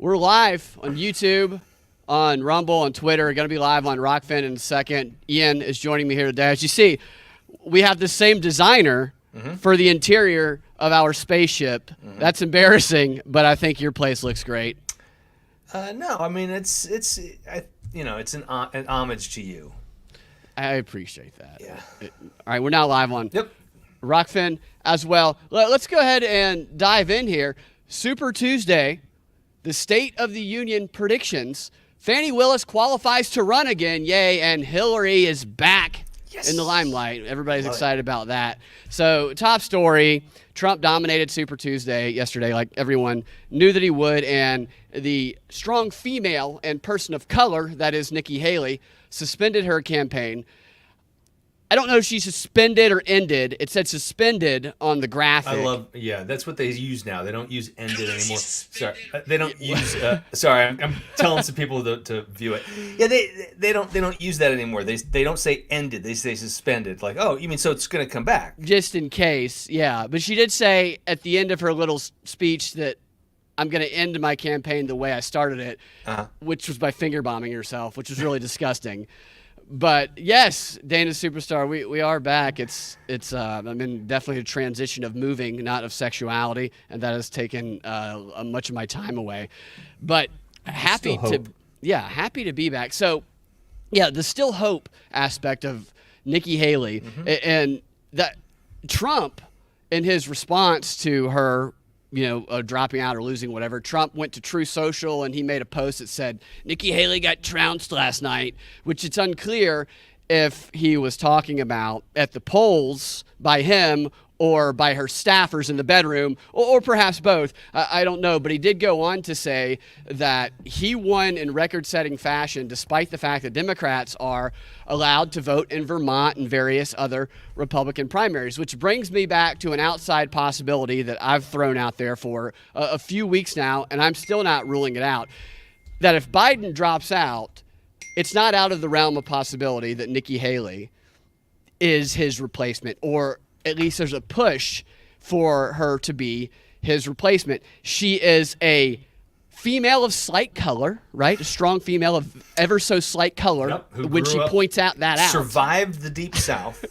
We're live on YouTube, on Rumble, on Twitter. We're going to be live on Rockfin in a second. Ian is joining me here today. As you see, we have the same designer for the interior of our spaceship. That's embarrassing, but I think your place looks great. No, I mean it's an homage to you. I appreciate that. Yeah. All right, we're now live on Yep. Rockfin as well. Let's go ahead and dive in here. Super Tuesday, the State of the Union predictions. Fani Willis qualifies to run again, yay, and Hillary is back in the limelight. Everybody's excited about that. So, top story, Trump dominated Super Tuesday yesterday, like everyone knew that he would, and the strong female and person of color, that is Nikki Haley, suspended her campaign. I don't know if she suspended or ended. It said suspended on the graphic. That's what they use now. They don't use ended anymore. Sorry, they don't use. Sorry, I'm telling some people to view it. Yeah, they don't use that anymore. They don't say ended. They say suspended. Like, oh, you mean so it's going to come back? Just in case, yeah. But she did say at the end of her little speech that I'm going to end my campaign the way I started it, which was by finger bombing herself, which was really disgusting. But yes, Dana Superstar, we are back. It's definitely a transition of moving, not of sexuality, and that has taken much of my time away. But happy to be back. So, yeah, the still hope aspect of Nikki Haley and that Trump, in his response to her, dropping out or losing whatever, Trump went to True Social and he made a post that said, Nikki Haley got trounced last night, which it's unclear if he was talking about at the polls by him or by her staffers in the bedroom, or perhaps both. I don't know, but he did go on to say that he won in record-setting fashion despite the fact that Democrats are allowed to vote in Vermont and various other Republican primaries, which brings me back to an outside possibility that I've thrown out there for a few weeks now, and I'm still not ruling it out, that if Biden drops out, it's not out of the realm of possibility that Nikki Haley is his replacement, or at least there's a push for her to be his replacement. She is a female of slight color, right? A strong female of ever so slight color, when she points out that out. Survived the Deep South.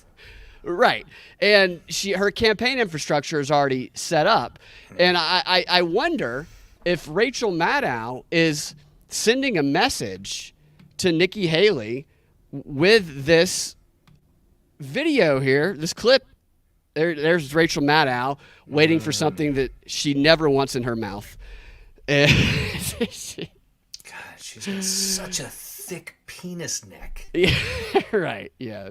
Right. And her campaign infrastructure is already set up. And I wonder if Rachel Maddow is sending a message to Nikki Haley with this video here, this clip. There's Rachel Maddow waiting for something that she never wants in her mouth. God, she's got such a thick penis neck. Yeah, right. Yeah.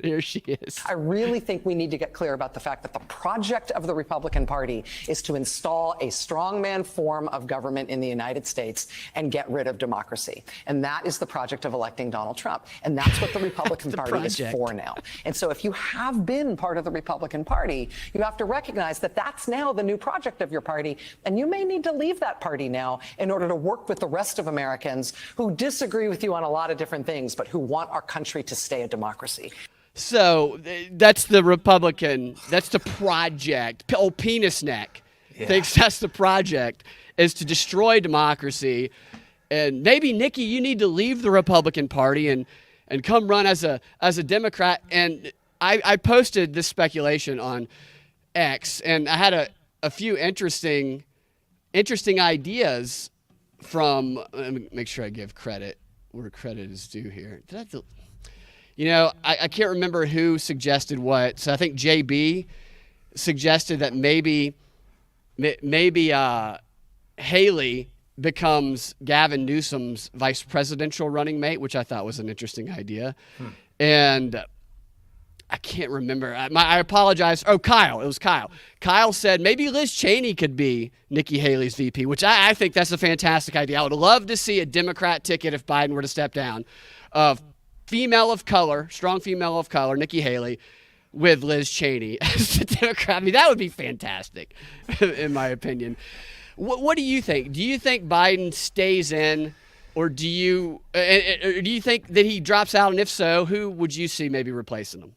Here she is. I really think we need to get clear about the fact that the project of the Republican Party is to install a strongman form of government in the United States and get rid of democracy. And that is the project of electing Donald Trump. And that's what the Republican Party is for now. And so if you have been part of the Republican Party, you have to recognize that that's now the new project of your party. And you may need to leave that party now in order to work with the rest of Americans who disagree with you on a lot of different things, but who want our country to stay a democracy. So that's the Republican, that's the project. Old penis neck thinks that's the project, is to destroy democracy. And maybe, Nikki, you need to leave the Republican Party and come run as a Democrat. And I posted this speculation on X, and I had a few interesting ideas from, let me make sure I give credit where credit is due here. I can't remember who suggested what. So I think JB suggested that maybe Haley becomes Gavin Newsom's vice presidential running mate, which I thought was an interesting idea. And I can't remember. I apologize. Oh, Kyle. It was Kyle. Kyle said maybe Liz Cheney could be Nikki Haley's VP, which I think that's a fantastic idea. I would love to see a Democrat ticket if Biden were to step down of female of color, strong female of color, Nikki Haley, with Liz Cheney as the Democrat. I mean, that would be fantastic, in my opinion. What do you think? Do you think Biden stays in, or do you think that he drops out? And if so, who would you see maybe replacing him?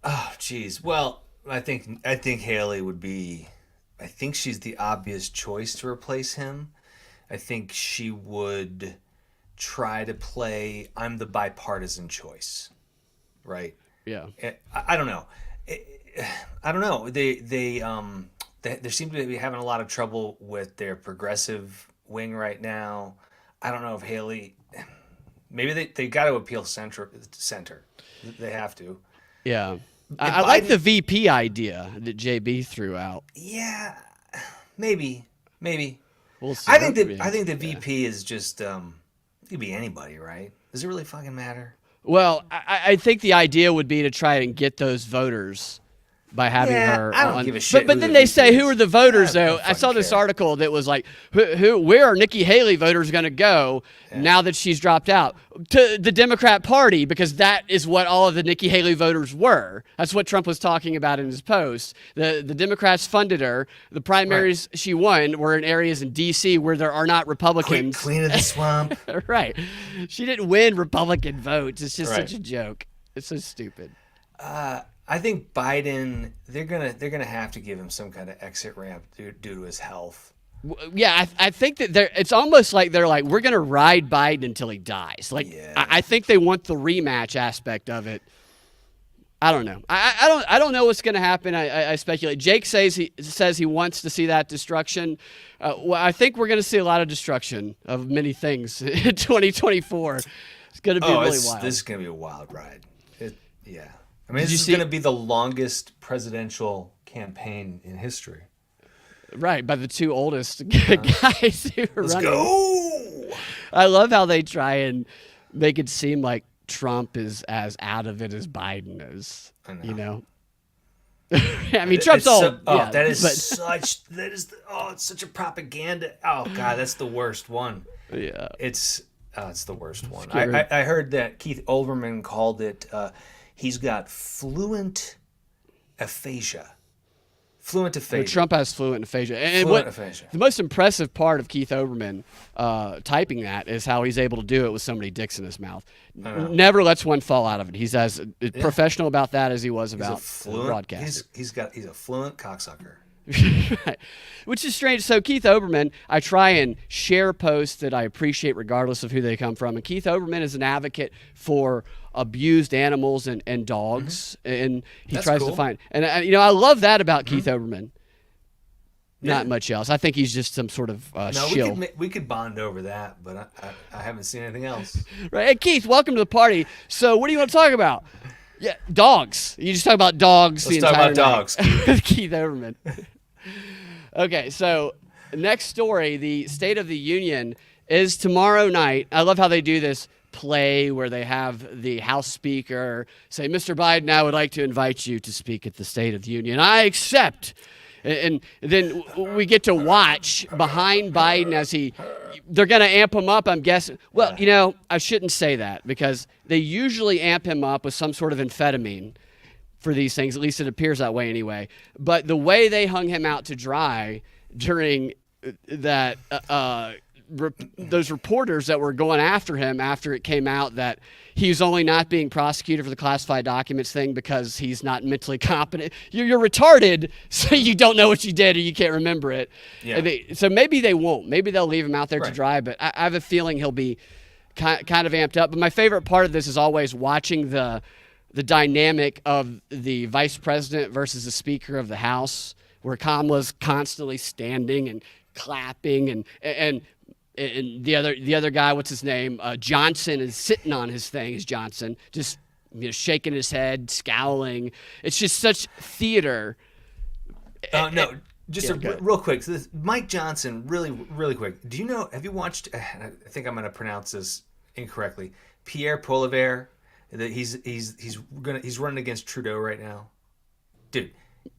Oh, geez. Well, I think Haley would be. I think she's the obvious choice to replace him. I think she would try to play I'm the bipartisan choice, right? Yeah. I don't know. I don't know. They seem to be having a lot of trouble with their progressive wing right now. I don't know if Haley. Maybe they got to appeal center. They have to. Yeah. I like the VP idea that JB threw out. Yeah, maybe. We'll see. I think the VP is just it could be anybody, right? Does it really fucking matter? Well, I think the idea would be to try and get those voters by having her. I don't give a shit. But then they say, who are the voters, though? I saw this article that was like, where are Nikki Haley voters going to go now that she's dropped out? To the Democrat Party, because that is what all of the Nikki Haley voters were. That's what Trump was talking about in his post. The Democrats funded her. The primaries she won were in areas in D.C. where there are not Republicans. Queen of the swamp. Right. She didn't win Republican votes. It's just such a joke. It's so stupid. I think Biden, they're gonna have to give him some kind of exit ramp due to his health. Yeah, I think that it's almost like they're like, we're gonna ride Biden until he dies. Like, I think they want the rematch aspect of it. I don't know. I don't know what's gonna happen. I speculate. Jake says he wants to see that destruction. Well, I think we're gonna see a lot of destruction of many things in 2024. It's gonna be really wild. This is gonna be a wild ride. Yeah. I mean, this is going to be the longest presidential campaign in history. Right, by the two oldest guys who are Let's running. go! I love how they try and make it seem like Trump is as out of it as Biden is. I know. You know? I mean, Trump's old. It's such a propaganda. Oh, God, that's the worst one. Yeah. It's the worst one. I heard that Keith Olbermann called it... he's got fluent aphasia. Trump has fluent aphasia. And aphasia. The most impressive part of Keith Olbermann typing that is how he's able to do it with so many dicks in his mouth. Never lets one fall out of it. He's as professional about that as he was about broadcasting. He's a fluent cocksucker. Right. Which is strange. So Keith Olbermann, I try and share posts that I appreciate regardless of who they come from. And Keith Olbermann is an advocate for abused animals and dogs. And he tries to find. And, I love that about Keith Olbermann. Not much else. I think he's just some sort of shill. We could bond over that, but I haven't seen anything else. Right. Hey, Keith, welcome to the party. So what do you want to talk about? Yeah, dogs. You just talk about dogs the entire night. Let's talk about dogs. Keith Olbermann. Okay, so next story, the State of the Union is tomorrow night. I love how they do this play where they have the House Speaker say, Mr. Biden, I would like to invite you to speak at the State of the Union. I accept. And then we get to watch behind Biden as they're going to amp him up, I'm guessing. Well, I shouldn't say that because they usually amp him up with some sort of amphetamine for these things. At least it appears that way anyway. But the way they hung him out to dry during that, those reporters that were going after him after it came out that he's only not being prosecuted for the classified documents thing because he's not mentally competent. You're retarded, so you don't know what you did or you can't remember it. Yeah. So maybe they won't. Maybe they'll leave him out there to dry, but I have a feeling he'll be kind of amped up. But my favorite part of this is always watching the dynamic of the vice president versus the Speaker of the House, where Kamala's constantly standing and clapping and the other guy, what's his name? Johnson is sitting on his thing. Is Johnson just shaking his head, scowling? It's just such theater. Real quick. So Mike Johnson, really, really quick. Do you know? Have you watched? I think I'm going to pronounce this incorrectly. Pierre Poilievre. That he's running against Trudeau right now. Dude,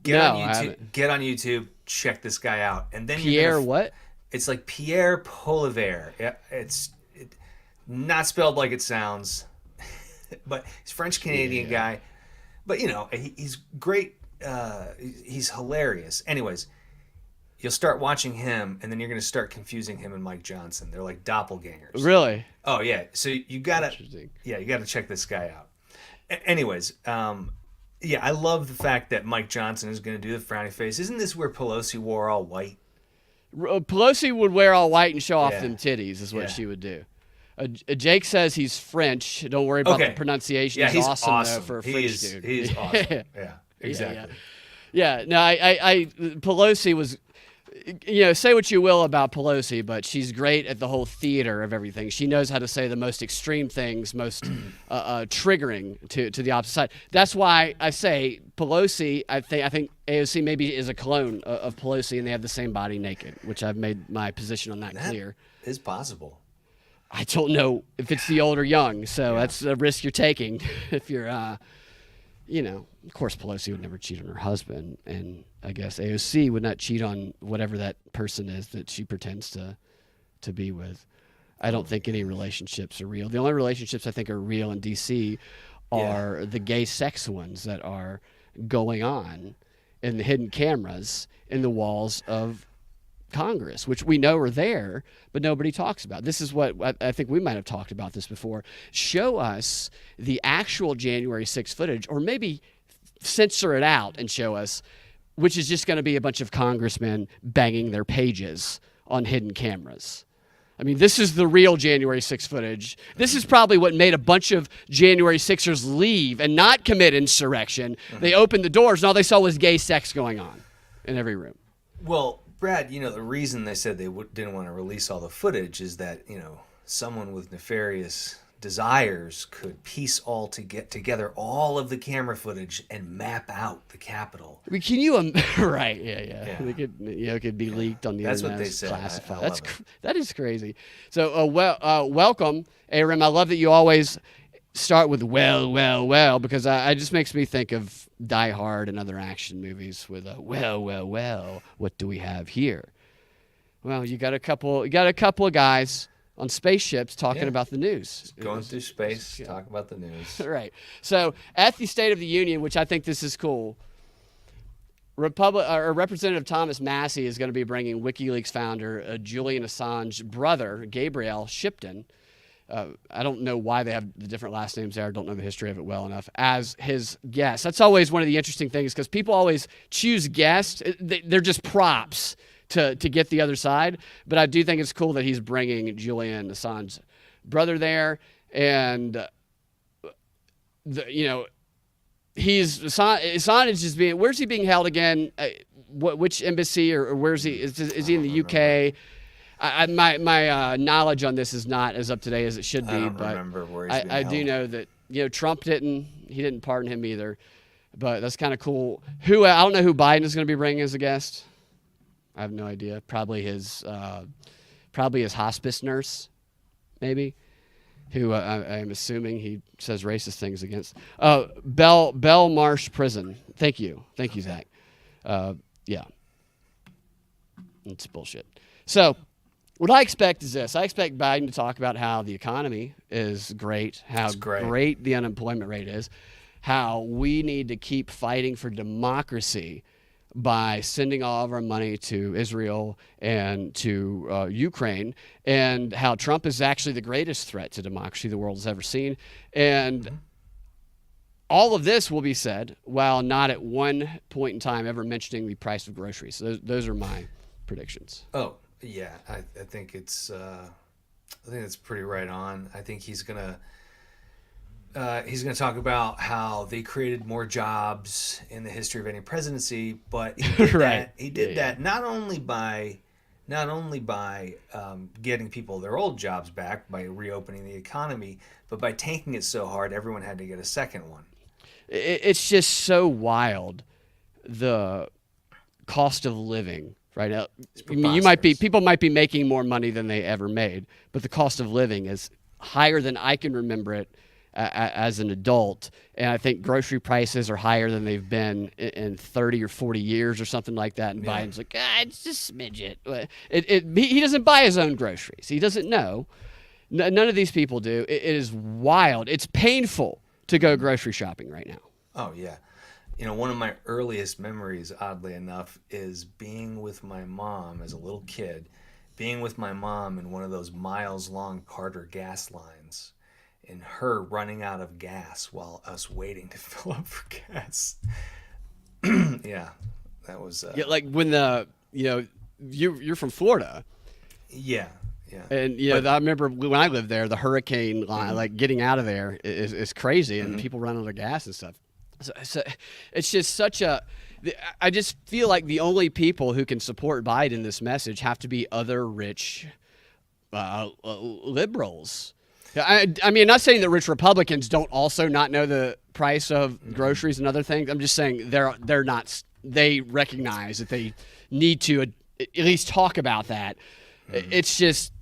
get on YouTube. Check this guy out, and then what? It's like Pierre Poilievre. Yeah, it's not spelled like it sounds, but he's a French-Canadian guy. But, he's great. He's hilarious. Anyways, you'll start watching him, and then you're going to start confusing him and Mike Johnson. They're like doppelgangers. Really? Oh, yeah. So you got to check this guy out. Anyways, I love the fact that Mike Johnson is going to do the frowny face. Isn't this where Pelosi wore all white? Pelosi would wear all white and show off Yeah. them titties, is what Yeah. she would do. Jake says he's French. Don't worry about the pronunciation. Yeah, he's awesome. Though, for a He French is, dude. He's awesome. Yeah, exactly. Yeah, no, Pelosi was, say what you will about Pelosi, but she's great at the whole theater of everything. She knows how to say the most extreme things, most triggering to the opposite side. That's why I say Pelosi, I think AOC maybe is a clone of Pelosi, and they have the same body naked, which I've made my position on that clear. Is possible. I don't know if it's the old or young, so that's a risk you're taking if you're, of course Pelosi would never cheat on her husband, and I guess AOC would not cheat on whatever that person is that she pretends to be with. I don't think any relationships are real. The only relationships I think are real in D.C. are the gay sex ones that are going on in the hidden cameras in the walls of Congress, which we know are there, but nobody talks about. This is what I think we might have talked about this before. Show us the actual January 6th footage, or maybe censor it out and show us, which is just going to be a bunch of congressmen banging their pages on hidden cameras. I mean, this is the real January 6th footage. This is probably what made a bunch of January 6ers leave and not commit insurrection. They opened the doors and all they saw was gay sex going on in every room. Well, Brad, the reason they said they didn't want to release all the footage is that, someone with nefarious desires could piece together all of the camera footage and map out the Capitol. I mean, can you right? Yeah. It could be leaked on the That's internet. What they said. Classified. That is crazy. So, welcome, Aram. I love that you always start with well, because it just makes me think of Die Hard and other action movies with well, what do we have here? Well, you got a couple of guys on spaceships talking about the news. Going through space, talk about the news. Right. So at the State of the Union, which I think this is cool, Representative Thomas Massey is going to be bringing WikiLeaks founder Julian Assange's brother, Gabriel Shipton. I don't know why they have the different last names there. I don't know the history of it well enough. As his guest. That's always one of the interesting things because people always choose guests. They're just props to get the other side. But I do think it's cool that he's bringing Julian Assange's brother there. And, Assange is where's he being held again? Which embassy or where's he? Is he in the UK? My knowledge on this is not as up to date as it should be, I don't but remember where he's being I held. do know that Trump didn't pardon him either, but that's kind of cool. I don't know who Biden is going to be bringing as a guest. I have no idea. Probably his hospice nurse, maybe, who I'm assuming he says racist things against. Bell Marsh Prison. Thank you, Zach. Yeah, it's bullshit. So. What I expect is this. I expect Biden to talk about how the economy is great, how great the unemployment rate is, how we need to keep fighting for democracy by sending all of our money to Israel and to Ukraine, and how Trump is actually the greatest threat to democracy the world has ever seen. And all of this will be said while not at one point in time ever mentioning the price of groceries. So those are my predictions. Oh. Yeah, I think it's pretty right on. I think he's gonna talk about how they created more jobs in the history of any presidency, but he did that not only by getting people their old jobs back by reopening the economy, but by tanking it so hard everyone had to get a second one. It's just so wild, the cost of living. Right now, I mean, people might be making more money than they ever made, but the cost of living is higher than I can remember it as an adult. And I think grocery prices are higher than they've been in 30 or 40 years or something like that. And Biden's like, it's just a smidget. He doesn't buy his own groceries. He doesn't know. None of these people do. It is wild. It's painful to go grocery shopping right now. Oh, yeah. One of my earliest memories, oddly enough, is being with my mom as a little kid, being with my mom in one of those miles-long Carter gas lines, and her running out of gas while us waiting to fill up for gas. Yeah, that was... like when you're from Florida. Yeah. And I remember when I lived there, the hurricane line, like getting out of there is crazy, and people run out of gas and stuff. So it's just such a. I just feel like the only people who can support Biden in this message have to be other rich liberals. I mean, not saying that rich Republicans don't also not know the price of groceries and other things. I'm just saying they're not. They recognize that they need to at least talk about that. It's just.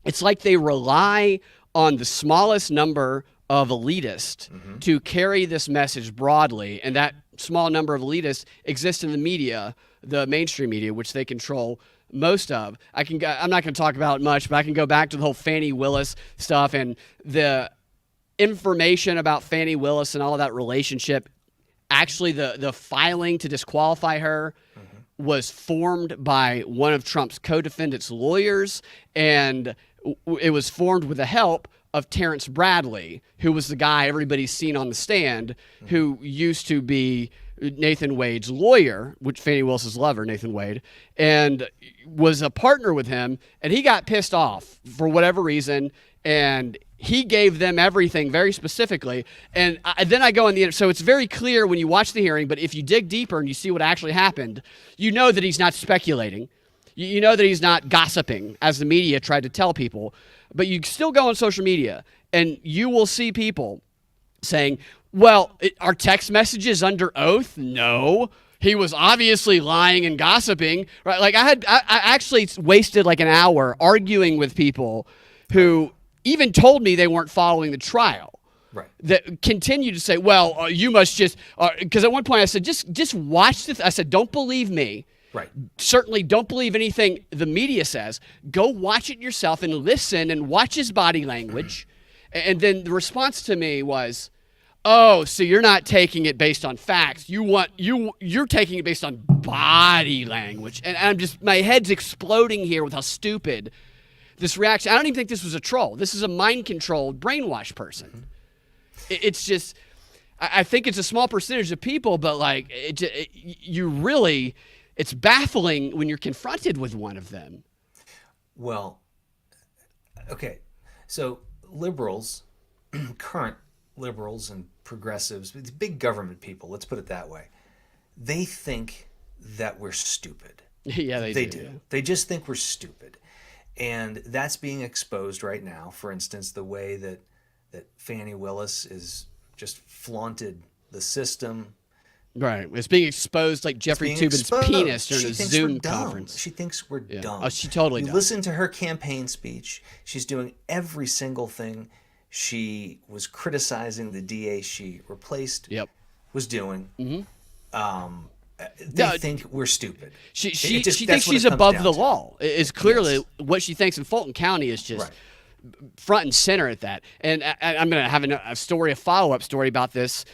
It's like they rely on the smallest number of elitists to carry this message broadly, and that small number of elitists exist in the media, the mainstream media, which they control most of. I'm not going to talk about it much, but I can go back to the whole Fani Willis stuff and the information about Fani Willis and all of that relationship. Actually, the filing to disqualify her was formed by one of Trump's co-defendants' lawyers, and it was formed with the help of Terrence Bradley, who was the guy everybody's seen on the stand, who used to be Nathan Wade's lawyer, which Fani Willis's lover, Nathan Wade, and was a partner with him, and he got pissed off for whatever reason, and he gave them everything very specifically. And then I go on the so it's very clear when you watch the hearing, but if you dig deeper and you see what actually happened, you know that he's not speculating. You know that he's not gossiping, as the media tried to tell people. But you still go on social media, and you will see people saying, well, are text messages under oath? No. He was obviously lying and gossiping. Right? Like I actually wasted like an hour arguing with people who even told me they weren't following the trial. Right. That continue to say, well, you must just, because at one point I said, just watch this. I said, don't believe me. Right. Certainly don't believe anything the media says. Go watch it yourself and listen and watch his body language. And then the response to me was, oh, so you're not taking it based on facts. You're taking it based on body language. And I'm just, my head's exploding here with how stupid this reaction. I don't even think this was a troll. This is a mind-controlled, brainwashed person. It's just, I think it's a small percentage of people, but like, you really, it's baffling when you're confronted with one of them. Well, okay. So liberals, current liberals and progressives, big government people, let's put it that way, they think that we're stupid. Yeah, they do. Yeah. They just think we're stupid. And that's being exposed right now. For instance, the way that Fani Willis is just flaunted the system. Right. It's being exposed like Jeffrey Toobin's penis during a Zoom conference. She thinks we're dumb. Oh, she totally does. Listen to her campaign speech. She's doing every single thing she was criticizing the DA she replaced was doing. They think we're stupid. She thinks she's above the law. It's clearly what she thinks in Fulton County is just front and center at that. And I'm going to have a follow-up story about this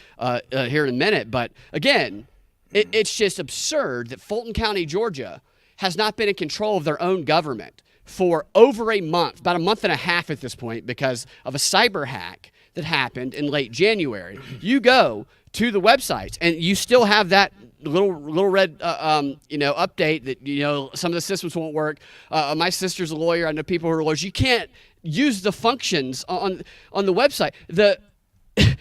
here in a minute. But again, it's just absurd that Fulton County, Georgia, has not been in control of their own government for over a month, about a month and a half at this point, because of a cyber hack that happened in late January. You go to the websites, and you still have that little red update that some of the systems won't work. My sister's a lawyer. I know people who are lawyers. You can't use the functions on the website. The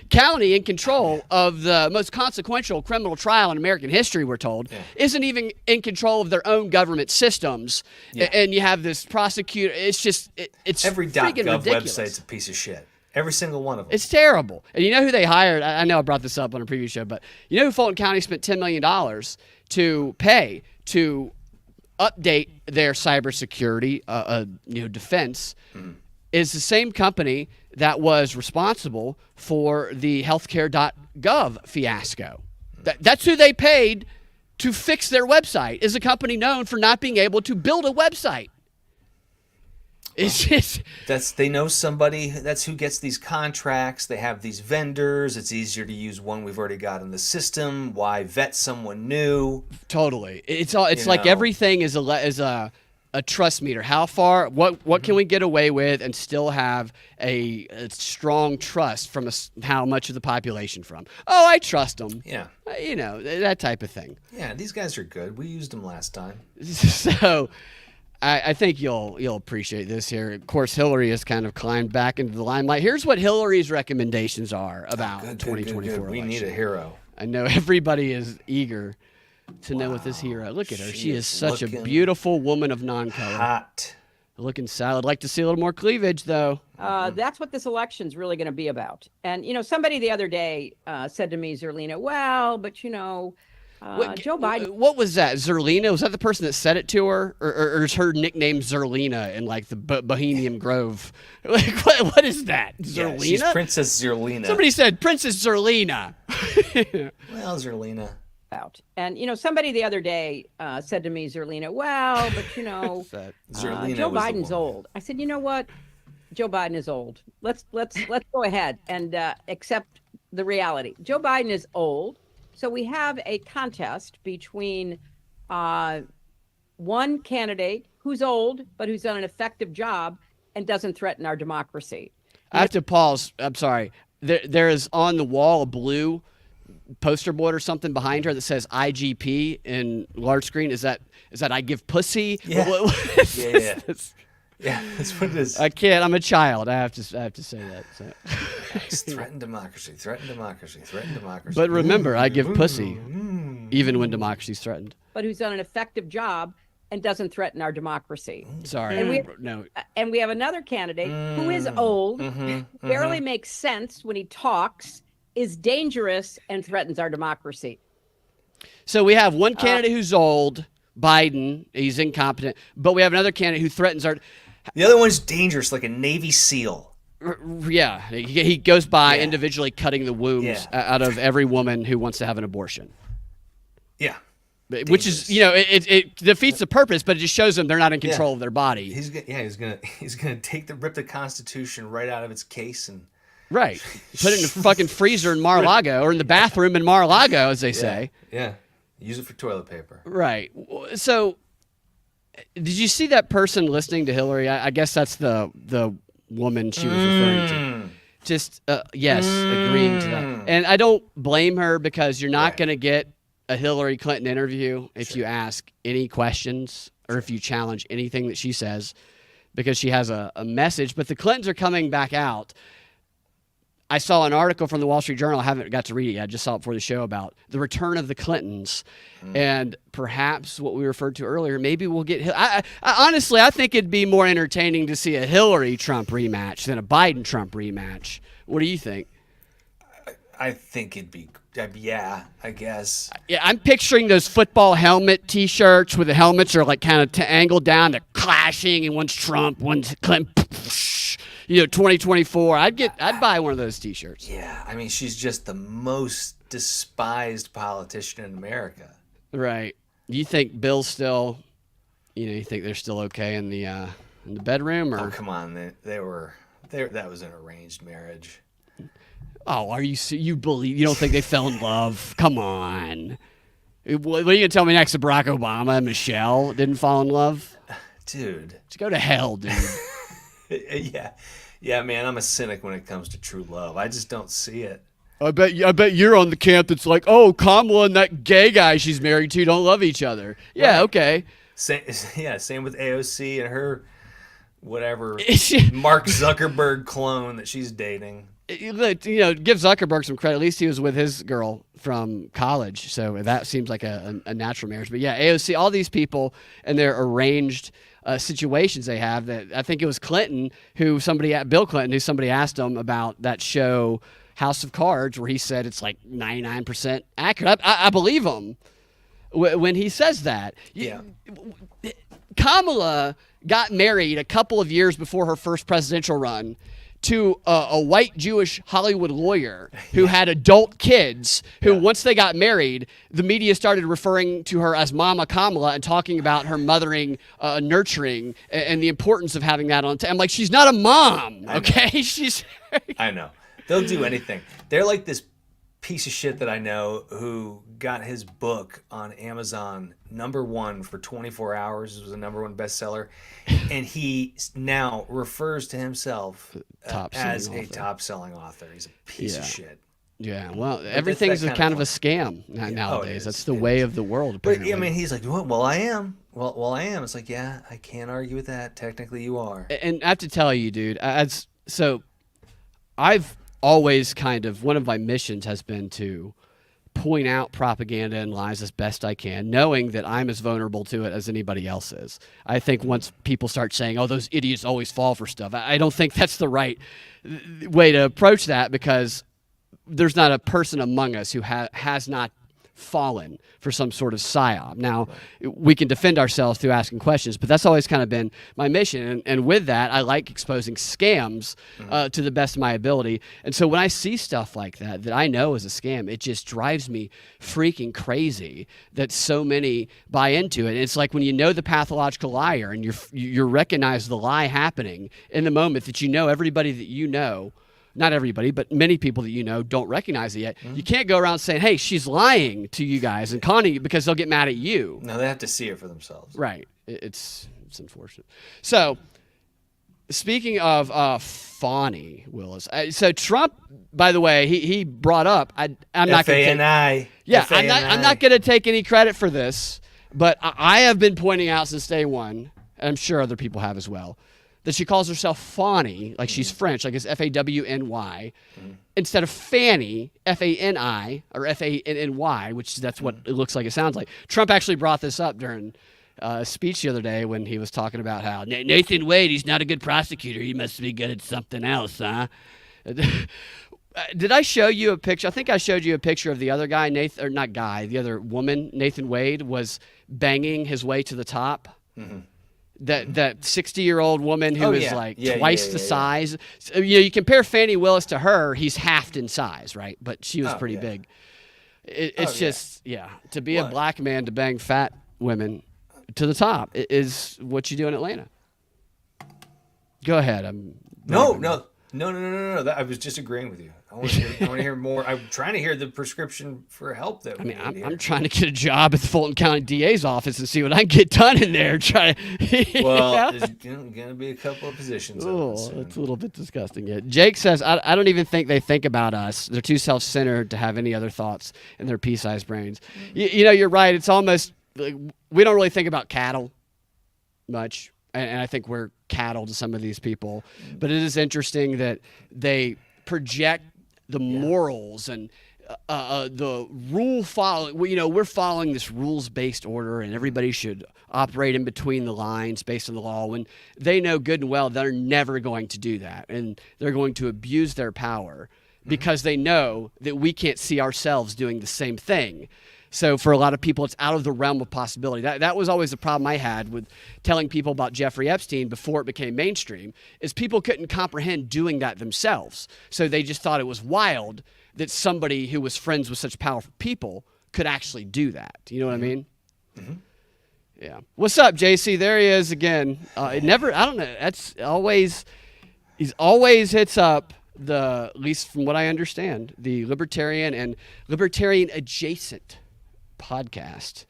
county in control of the most consequential criminal trial in American history, we're told, isn't even in control of their own government systems. And you have this prosecutor. It's just it's every freaking .gov ridiculous. website's a piece of shit. Every single one of them. It's terrible. And you know who they hired? I know I brought this up on a previous show, but you know who Fulton County spent $10 million to pay to update their cybersecurity defense is the same company that was responsible for the healthcare.gov fiasco. That's who they paid to fix their website, is a company known for not being able to build a website. It's just they know somebody. That's who gets these contracts. They have these vendors. It's easier to use one we've already got in the system. Why vet someone new? Totally. It's like everything is a a trust meter. How far? What can we get away with and still have a strong trust from how much of the population from? Oh, I trust them. Yeah. That type of thing. Yeah, these guys are good. We used them last time. So I think you'll appreciate this here. Of course, Hillary has kind of climbed back into the limelight. Here's what Hillary's recommendations are about 2024 We election. need a hero. I know everybody is eager to know what this hero. Look at her. She is such a beautiful woman of non-color. Hot. Looking solid. I'd like to see a little more cleavage, though. That's what this election's really going to be about. And, somebody the other day said to me, Zerlina, well, but, Joe Biden. What was that? Zerlina? Was that the person that said it to her? Or is her nickname Zerlina in like the Bohemian Grove? Like, what is that? Zerlina? Yeah, she's Princess Zerlina. Somebody said Princess Zerlina. Well, Zerlina. And, somebody the other day said to me, Zerlina, well, but, Zerlina Joe was the Biden's woman. old. I said, you know what? Joe Biden is old. Let's go ahead and accept the reality. Joe Biden is old. So we have a contest between one candidate who's old, but who's done an effective job and doesn't threaten our democracy. I have to pause. I'm sorry. There is on the wall a blue poster board or something behind her that says IGP in large screen. Is that I give pussy? Yeah. What is Yeah. this? Yeah, that's what it is. I can't. I'm a child. I have to say that. So. Threaten democracy. Threaten democracy. Threaten democracy. But remember, I give pussy even when democracy's threatened. But who's done an effective job and doesn't threaten our democracy. Sorry. And we have another candidate who is old, barely makes sense when he talks, is dangerous, and threatens our democracy. So we have one candidate who's old, Biden. He's incompetent. But we have another candidate who threatens our... The other one's dangerous, like a Navy SEAL. Yeah. He goes by individually cutting the wombs out of every woman who wants to have an abortion. Yeah. Which is, it defeats the purpose, but it just shows them they're not in control of their body. He's gonna rip the Constitution right out of its case and right, put it in the fucking freezer in Mar-a-Lago or in the bathroom in Mar-a-Lago, as they say. Yeah, use it for toilet paper. Right. So, did you see that person listening to Hillary? I guess that's the woman she was referring to. Just agreeing to that, and I don't blame her because you're not going to get a Hillary Clinton interview if you ask any questions or if you challenge anything that she says, because she has a message. But the Clintons are coming back out. I saw an article from the Wall Street Journal. I haven't got to read it yet. I just saw it before the show about the return of the Clintons. And perhaps what we referred to earlier, maybe we'll get... honestly, I think it'd be more entertaining to see a Hillary-Trump rematch than a Biden-Trump rematch. What do you think? I think it'd be... Yeah, I guess. Yeah, I'm picturing those football helmet T-shirts where the helmets are like kind of angled down. They're clashing, and one's Trump, one's Clinton. 2024. I'd buy one of those T-shirts. Yeah, I mean, she's just the most despised politician in America. Right. You think Bill's still? You think they're still okay in the bedroom? Or? Oh, come on, they were. That was an arranged marriage. Oh, are you you don't think they fell in love? Come on. What are you gonna tell me next? Barack Obama and Michelle didn't fall in love? Dude. Just go to hell, dude. Yeah, man, I'm a cynic when it comes to true love. I just don't see it. I bet you're on the camp that's like, oh, Kamala and that gay guy she's married to don't love each other. Yeah, okay. Same with AOC and her whatever Mark Zuckerberg clone that she's dating. Give Zuckerberg some credit. At least he was with his girl from college, so that seems like a natural marriage. But yeah, AOC, all these people and their arranged situations they have. That I think it was Bill Clinton, who somebody asked him about that show House of Cards, where he said it's like 99% accurate. I believe him when he says that. Yeah. Kamala got married a couple of years before her first presidential run to a white Jewish Hollywood lawyer who had adult kids who, once they got married, the media started referring to her as Mama Kamala and talking about her mothering, nurturing, and the importance of having that on. I'm like, she's not a mom, okay? I know. They'll do anything. They're like this piece of shit that I know who got his book on Amazon #1 for 24 hours. It was a #1 bestseller. And he now refers to himself as a top-selling author. He's a piece of shit. Yeah, well, everything's kind of a scam nowadays. That's the way of the world. Apparently. But I mean, he's like, well, I am. Well, I am. It's like, yeah, I can't argue with that. Technically, you are. And I have to tell you, dude, I've always one of my missions has been to point out propaganda and lies as best I can, knowing that I'm as vulnerable to it as anybody else is. I think once people start saying, oh, those idiots always fall for stuff, I don't think that's the right way to approach that, because there's not a person among us who has not fallen for some sort of psyop. Now, we can defend ourselves through asking questions, but that's always kind of been my mission. And with that, I like exposing scams to the best of my ability. And so when I see stuff like that I know is a scam, it just drives me freaking crazy that so many buy into it. And it's like when you know the pathological liar and you recognize the lie happening in the moment, that you know everybody that you know, not everybody, but many people that you know don't recognize it yet. You can't go around saying, hey, she's lying to you guys and conning you, because they'll get mad at you. No, they have to see it for themselves. Right. It's unfortunate. So, speaking of Fani, Willis, so Trump, by the way, he brought up, I'm not going to Fani. Yeah, I'm not going to take any credit for this, but I have been pointing out since day one, and I'm sure other people have as well, that she calls herself Fani, like she's French, like it's Fawny, instead of Fanny, Fani, or Fanny, which that's what it looks like, it sounds like. Trump actually brought this up during a speech the other day when he was talking about how Nathan Wade, he's not a good prosecutor. He must be good at something else, huh? Did I show you a picture? I think I showed you a picture of the other guy, the other woman, Nathan Wade, was banging his way to the top. Mm-hmm. That 60-year-old woman who is twice the size. So, you compare Fani Willis to her, he's halved in size, right? But she was pretty big. It's to be a black man to bang fat women to the top is what you do in Atlanta. Go ahead. No. I was just agreeing with you. I want to hear more. I'm trying to hear the prescription for help. I'm trying to get a job at the Fulton County DA's office and see what I can get done in there. Well, there's going to be a couple of positions. Oh, it's a little bit disgusting. Yeah. Jake says, I don't even think they think about us. They're too self-centered to have any other thoughts in their pea-sized brains. You're right. It's almost like we don't really think about cattle much. And I think we're cattle to some of these people. But it is interesting that they project the morals and the rule following. We're following this rules-based order, and everybody should operate in between the lines based on the law, when they know good and well they're never going to do that. And they're going to abuse their power because they know that we can't see ourselves doing the same thing. So for a lot of people, it's out of the realm of possibility. That was always the problem I had with telling people about Jeffrey Epstein before it became mainstream, is people couldn't comprehend doing that themselves. So they just thought it was wild that somebody who was friends with such powerful people could actually do that. You know what I mean? Mm-hmm. Yeah. What's up, JC? There he is again. I don't know. He's always hits up at least from what I understand, the libertarian and libertarian adjacent podcast.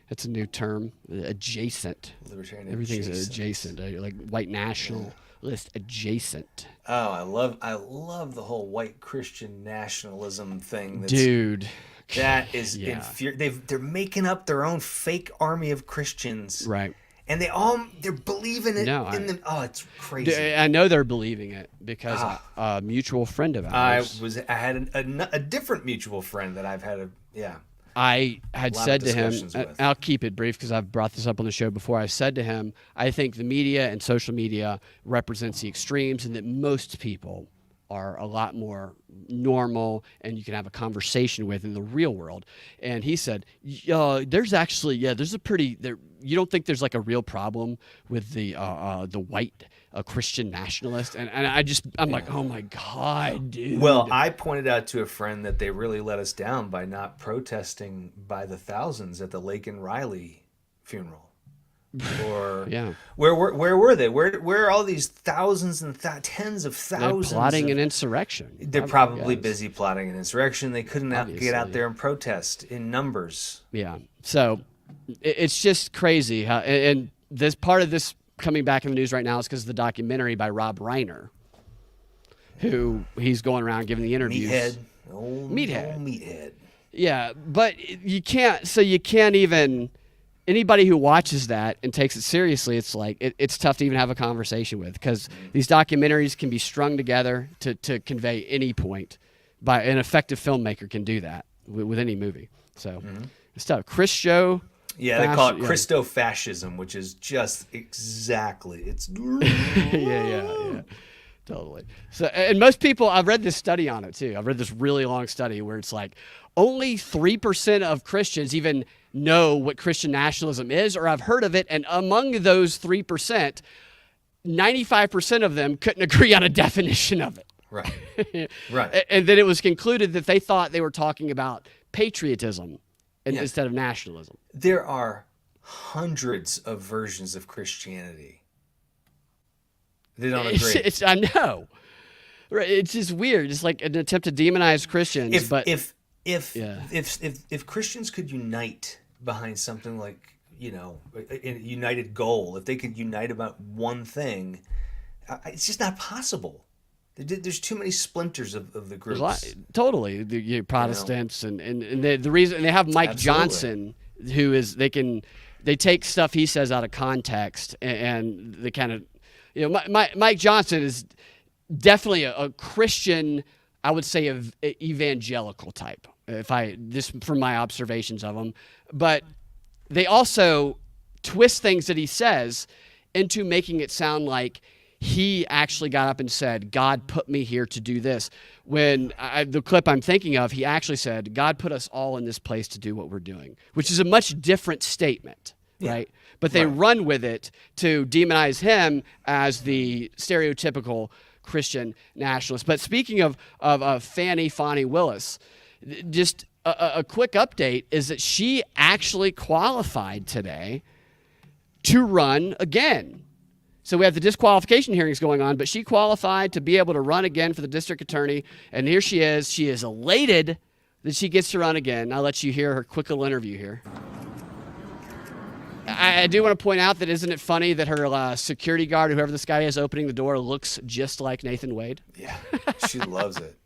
That's a new term. Adjacent. Libertarian Everything's adjacent. Like white nationalist adjacent. Oh, I love the whole white Christian nationalism thing. Dude. That is they're making up their own fake army of Christians. Right. And they're believing it in them. Oh, it's crazy. I know they're believing it because a mutual friend of ours. I had a different mutual friend that I've had I had said to him, I'll keep it brief because I've brought this up on the show before. I said to him, I think the media and social media represents the extremes, and that most people are a lot more normal and you can have a conversation with in the real world. And he said, you don't think there's like a real problem with the white Christian nationalist? And I'm like, oh my God, dude. Well, I pointed out to a friend that they really let us down by not protesting by the thousands at the Lake and Riley funeral. Or Yeah. where were they? Where are all these thousands and tens of They're thousands? plotting an insurrection. They're probably busy plotting an insurrection. They couldn't get out Obviously. there and protest in numbers. Yeah. So it's just crazy how, and this part of this coming back in the news right now is because of the documentary by Rob Reiner, who he's going around giving the interviews. Meathead. Yeah, but you can't even, anybody who watches that and takes it seriously, it's like, it's tough to even have a conversation with, because these documentaries can be strung together to convey any point. By an effective filmmaker can do that with any movie. So it's tough. Yeah, they call it Christo-fascism, which is just exactly, it's... yeah. Totally. So, and most people, I've read this study on it too. I've read this really long study where it's like only 3% of Christians even know what Christian nationalism is, or I've heard of it. And among those 3%, 95% of them couldn't agree on a definition of it. Right. Right. And then it was concluded that they thought they were talking about patriotism instead of nationalism. There are hundreds of versions of Christianity. They don't agree. I know. Right. It's just weird. It's like an attempt to demonize Christians. If Christians could unite behind something like, a united goal, if they could unite about one thing, it's just not possible. There's too many splinters of the groups. Totally. The Protestants and the reason they have Mike Johnson, who is, they take stuff he says out of context and they kind of, Mike Johnson is definitely a Christian, I would say, evangelical type, just from my observations of him. But they also twist things that he says into making it sound like he actually got up and said, God put me here to do this. When the clip I'm thinking of, he actually said, God put us all in this place to do what we're doing, which is a much different statement. Right. But they run with it to demonize him as the stereotypical Christian nationalist. But speaking of Fani Willis, just a quick update is that she actually qualified today to run again. So we have the disqualification hearings going on, but she qualified to be able to run again for the district attorney. And here she is. She is elated that she gets to run again. I'll let you hear her quick little interview here. I do want to point out that isn't it funny that her security guard, whoever this guy is opening the door, looks just like Nathan Wade? Yeah, she loves it.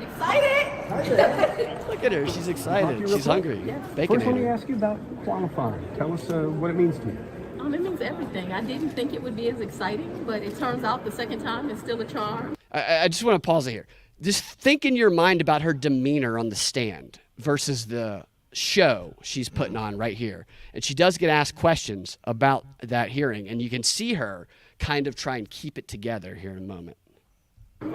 Excited! Look at her. She's excited. She's hungry. Yes. Bacon. First, let me ask you about qualifying. Tell us what it means to you. It means everything. I didn't think it would be as exciting, but it turns out the second time is still a charm. I just want to pause it here. Just think in your mind about her demeanor on the stand versus the show she's putting on right here. And she does get asked questions about that hearing, and you can see her kind of try and keep it together here in a moment.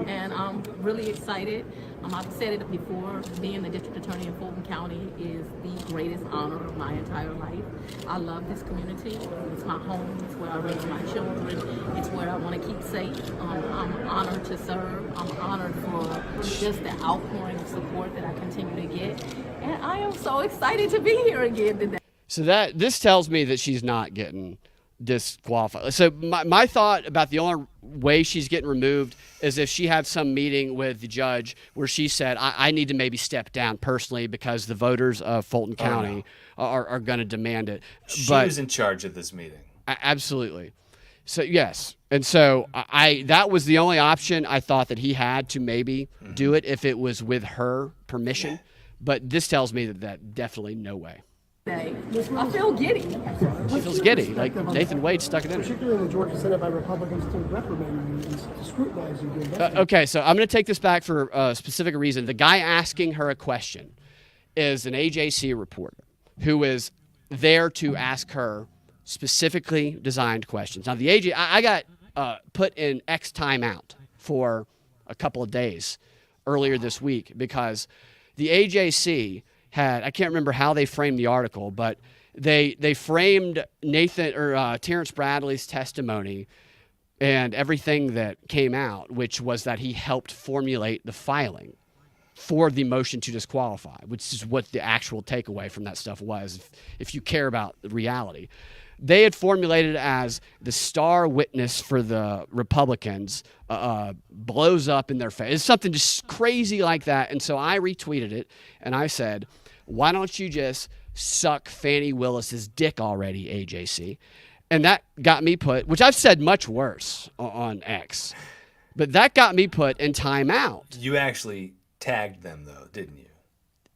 And I'm really excited. I've said it before, being the district attorney in Fulton County is the greatest honor of my entire life. I love this community. It's my home. It's where I raise my children. It's where I want to keep safe. I'm honored to serve. I'm honored for just the outpouring of support that I continue to get. And I am so excited to be here again today. So this tells me that she's not getting disqualified. So my thought about the only way she's getting removed is if she had some meeting with the judge where she said, I need to maybe step down personally because the voters of Fulton County are going to demand it. She was in charge of this meeting. Absolutely. So, yes. And so that was the only option I thought that he had to maybe do it if it was with her permission. Yeah. But this tells me that definitely no way. I feel giddy. She feels giddy, like Nathan Wade stuck it in her. Particularly in the Georgia Senate by Republicans to reprimand you and to scrutinize you. Okay, so I'm going to take this back for a specific reason. The guy asking her a question is an AJC reporter who is there to ask her specifically designed questions. Now, I got put in X timeout for a couple of days earlier this week because the AJC had, I can't remember how they framed the article, but they framed Terrence Bradley's testimony and everything that came out, which was that he helped formulate the filing for the motion to disqualify, which is what the actual takeaway from that stuff was, if you care about reality. They had formulated it as the star witness for the Republicans blows up in their face. It's something just crazy like that. And so I retweeted it, and I said, why don't you just suck Fani Willis's dick already, AJC? And that got me put, which I've said much worse on X, but that got me put in timeout. You actually tagged them, though, didn't you?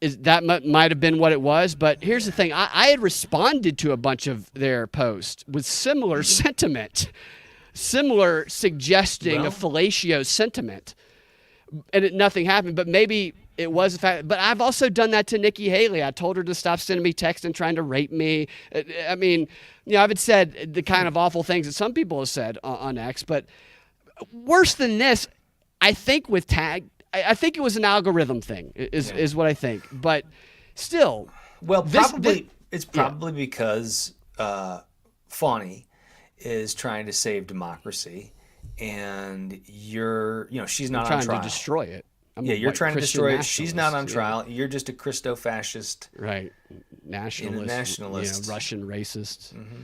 That might have been what it was, but here's the thing. I had responded to a bunch of their posts with similar sentiment, similar suggesting a fellatio sentiment, and nothing happened. But maybe it was the fact. But I've also done that to Nikki Haley. I told her to stop sending me texts and trying to rape me. I mean, I've said the kind of awful things that some people have said on X, but worse than this, I think with tag. I think it was an algorithm thing, is what I think. But still, well, it's probably because Fani is trying to save democracy, and she's not on trial. Trying to destroy it. You're trying to destroy it. She's not on trial. You're just a Christo-fascist, right? Nationalist, Russian racist. Mm-hmm.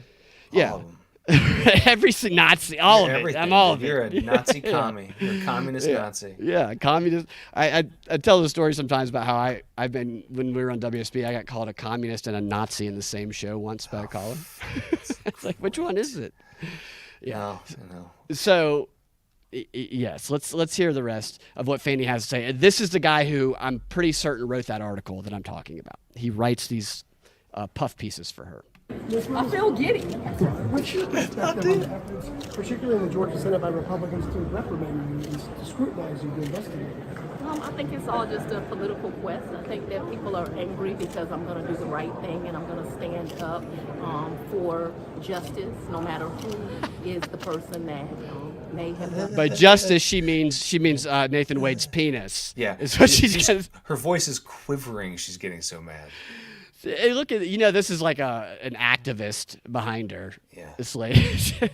Yeah. All of them. Every Nazi, all of it. I'm all of it. You're a Nazi commie. You're a communist Nazi. Yeah, communist. I tell the story sometimes about how I've been, when we were on WSB, I got called a communist and a Nazi in the same show once by a caller. It's like, which one is it? Yeah. No. So, yes, let's hear the rest of what Fani has to say. This is the guy who I'm pretty certain wrote that article that I'm talking about. He writes these puff pieces for her. I feel giddy. What's your perspective on the efforts, particularly in the Georgia Senate, by Republicans to reprimand you and to scrutinize you, to investigate you? I think it's all just a political quest. I think that people are angry because I'm going to do the right thing and I'm going to stand up for justice, no matter who is the person that may have done. By justice, she means Nathan Wade's penis. Yeah, is what she's her voice is quivering. She's getting so mad. Hey, look at this is like an activist behind her. Yeah, this lady.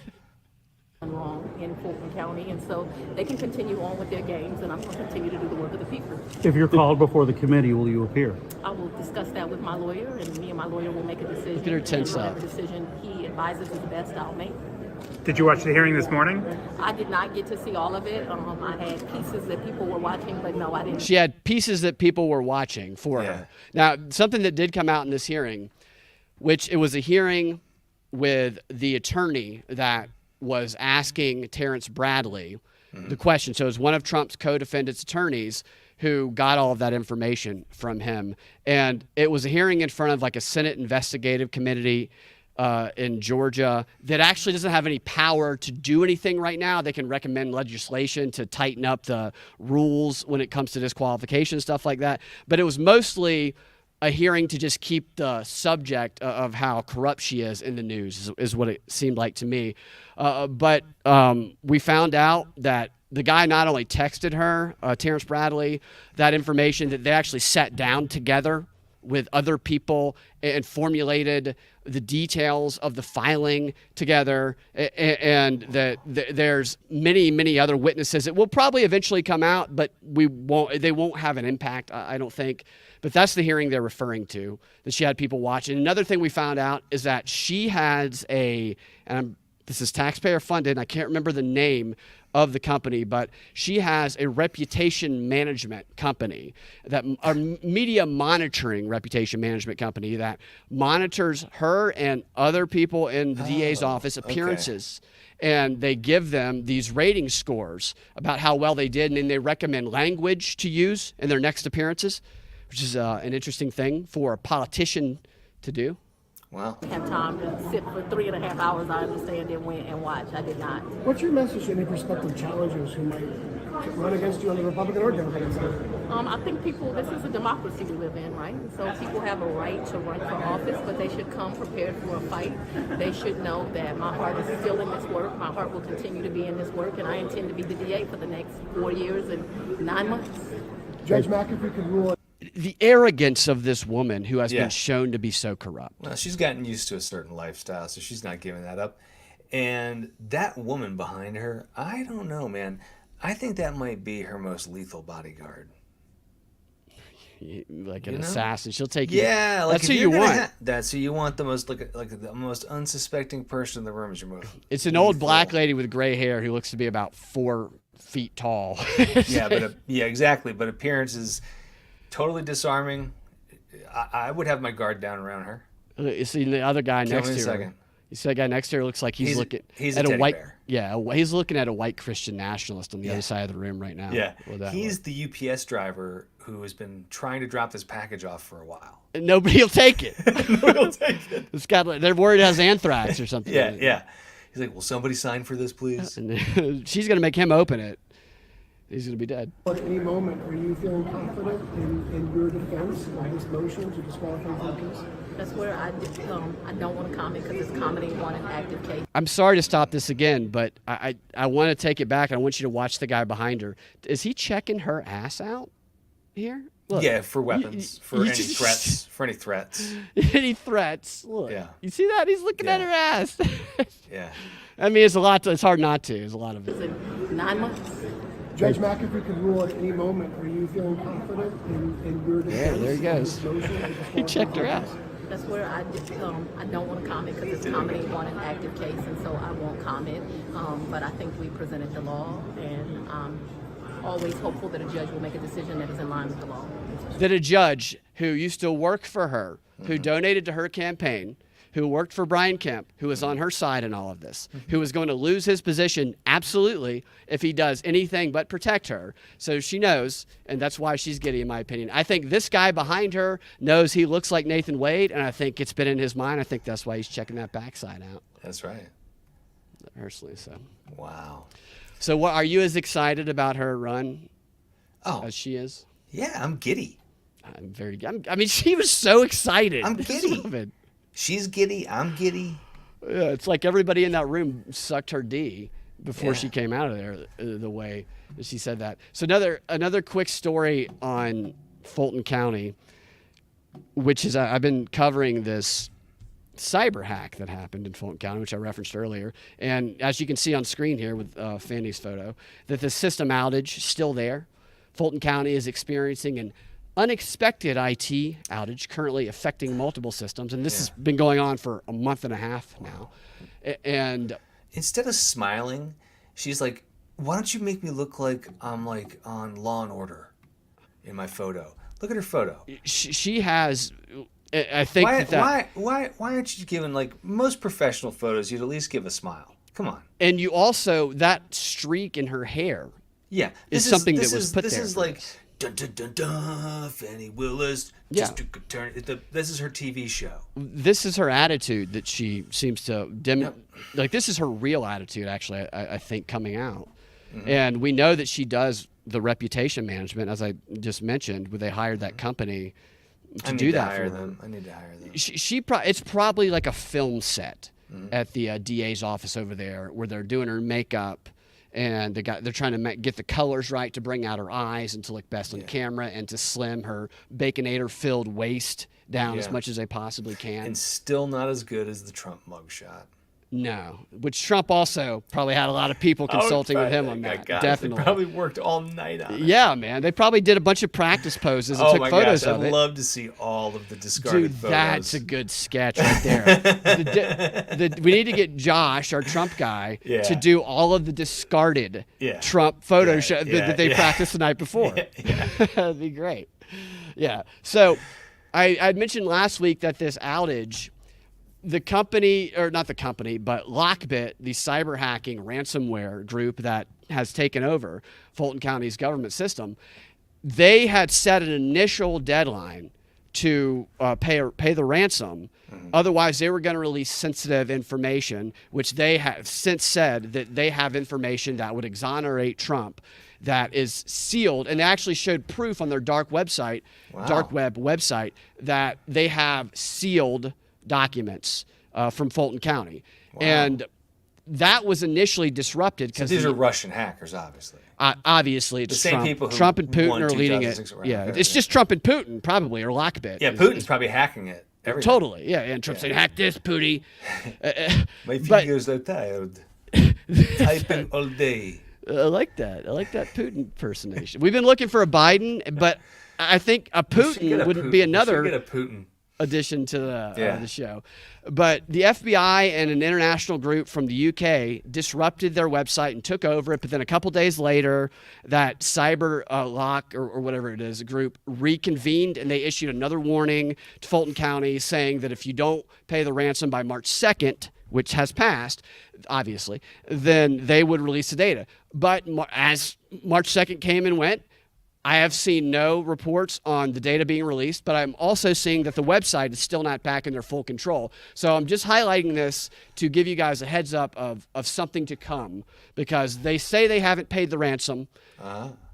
Wrong in Fulton County, and so they can continue on with their games, and I'm going to continue to do the work of the people. If you're called before the committee, will you appear? I will discuss that with my lawyer, and me and my lawyer will make a decision. Look at her tense up. Whatever decision he advises is best, I'll make. Did you watch the hearing this morning? I did not get to see all of it. I had pieces that people were watching, but no, I didn't. She had pieces that people were watching for her. Now, something that did come out in this hearing, which it was a hearing with the attorney that was asking Terrence Bradley the question. So it was one of Trump's co-defendants' attorneys who got all of that information from him. And it was a hearing in front of like a Senate investigative committee in Georgia that actually doesn't have any power to do anything right now. They can recommend legislation to tighten up the rules when it comes to disqualification, stuff like that. But it was mostly a hearing to just keep the subject of how corrupt she is in the news, is what it seemed like to me. But we found out that the guy not only texted her, Terrence Bradley, that information, that they actually sat down together with other people and formulated the details of the filing together, and that there's many other witnesses that will probably eventually come out, but they won't have an impact, I don't think. But that's the hearing they're referring to, that she had people watching. Another thing we found out is that she has this is taxpayer funded, and I can't remember the name of the company, but she has a reputation management company, a media monitoring reputation management company that monitors her and other people in the DA's office appearances. Okay. And they give them these rating scores about how well they did, and then they recommend language to use in their next appearances, which is an interesting thing for a politician to do. Wow. Have time to sit for 3.5 hours, I understand, and went and watch. I did not. What's your message to any prospective challengers who might run against you on the Republican or Democratic side? I think this is a democracy we live in, right? So people have a right to run for office, but they should come prepared for a fight. They should know that my heart is still in this work. My heart will continue to be in this work, and I intend to be the DA for the next 4 years and 9 months. Judge McAfee could rule. The arrogance of this woman who has been shown to be so corrupt. Well, she's gotten used to a certain lifestyle, so she's not giving that up. And that woman behind her, I don't know, man. I think that might be her most lethal bodyguard. like an assassin. She'll take you. Yeah, like that's if who you're you gonna want. that's who you want. The most like the most unsuspecting person in the room is your most. It's an old black lady with gray hair who looks to be about 4 feet tall. Yeah, yeah, exactly. But appearance is totally disarming. I would have my guard down around her. You see the other guy Kill next me to in her. a second. You see that guy next to her looks like he's looking he's at a a teddy white. bear. Yeah, he's looking at a white Christian nationalist on the other side of the room right now. Yeah, with that he's the UPS driver who has been trying to drop this package off for a while. and nobody will take it. Nobody will take it. It's got. They're worried it has anthrax or something. Yeah, yeah. He's like, will somebody sign for this, please? And she's gonna make him open it. He's gonna be dead. At any moment, are you feeling confident in your defense of this motion to disqualify from the case? That's where I don't want to comment because it's comedy on an active case. I'm sorry to stop this again, but I want to take it back. I want you to watch the guy behind her. Is he checking her ass out here? Look, Yeah, for weapons, for any threats, any threats. Look, Yeah. you see that? He's looking at her ass. Yeah. I mean, it's a lot. It's hard not to. There's a lot of Is it. it 9 months? Judge McAfee could rule at any moment. Are you feeling confident in your defense? there he goes. of this motion to He disqualify checked her from the out. case? That's where I don't want to comment because it's comedy on an active case, and so I won't comment. But I think we presented the law, and I'm always hopeful that a judge will make a decision that is in line with the law. That a judge who used to work for her, who donated to her campaign, who worked for Brian Kemp, who was on her side in all of this, who was going to lose his position absolutely if he does anything but protect her. So she knows, and that's why she's giddy, in my opinion. I think this guy behind her knows he looks like Nathan Wade, and I think it's been in his mind. I think that's why he's checking that backside out. That's right. Personally, so. Wow. So, what are you as excited about her run Oh, as she is? yeah, I'm giddy. I mean, she was so excited. I'm This giddy. woman. She's giddy. I'm giddy. Yeah, it's like everybody in that room sucked her D before Yeah. she came out of there. The way that she said that. So another quick story on Fulton County, which is I've been covering this cyber hack that happened in Fulton County, which I referenced earlier. And as you can see on screen here with Fani's photo, that the system outage is still there. Fulton County is experiencing an unexpected IT outage currently affecting multiple systems. And this has been going on for a month and a half now. And Instead of smiling, she's like, why don't you make me look like I'm like on Law and Order in my photo? Look at her photo. she has, I think Why aren't you giving, like most professional photos, you'd at least give a smile? Come on. and you also, that streak in her hair Yeah. is something that was put this there is for like this. dun dun dun dun Fannie Willis. Yeah. Just took a turn. This is her TV show. This is her attitude that she seems to like this is her real attitude actually I think coming out. And we know that she does the reputation management, as I just mentioned, where they hired that company to do that for her. I need to hire them. It's probably like a film set at the DA's office over there where they're doing her makeup and they're trying to get the colors right to bring out her eyes and to look best on camera and to slim her baconator-filled waist down as much as they possibly can. And still not as good as the Trump mugshot. No, which Trump also probably had a lot of people consulting with him on that. Definitely. They probably worked all night on it. Yeah, man. They probably did a bunch of practice poses and Oh took my photos gosh, of I'd it. love to see all of the discarded Dude, photos. that's a good sketch right there. We need to get Josh, our Trump guy, to do all of the discarded Trump photos that they practiced the night before. That'd be great. Yeah. So I'd mentioned last week that this outage, the company, or not the company, but Lockbit, the cyber hacking ransomware group that has taken over Fulton County's government system, they had set an initial deadline to pay the ransom. Otherwise, they were going to release sensitive information, which they have since said that they have information that would exonerate Trump that is sealed. And they actually showed proof on their dark web website that they have sealed documents from Fulton County. And that was initially disrupted because these are Russian hackers, obviously. Obviously, it's the same Trump. people who Trump and Putin won are leading it. 2006 Yeah, right? it's just Trump and Putin, probably, or Lockbit. Yeah, Putin's probably hacking it. Everything. Totally, yeah. And Trump saying, hack this, Pooty. My fingers are tired. Typing all day. I like that. I like that Putin impersonation. We've been looking for a Biden, but I think a Putin wouldn't be another We should get a Putin addition to the show. But the FBI and an international group from the UK disrupted their website and took over it. But then a couple days later, that cyber lock or whatever it is, group reconvened, and they issued another warning to Fulton County saying that if you don't pay the ransom by March 2nd, which has passed, obviously, then they would release the data. But as March 2nd came and went, I have seen no reports on the data being released, but I'm also seeing that the website is still not back in their full control. So I'm just highlighting this to give you guys a heads up of something to come, because they say they haven't paid the ransom.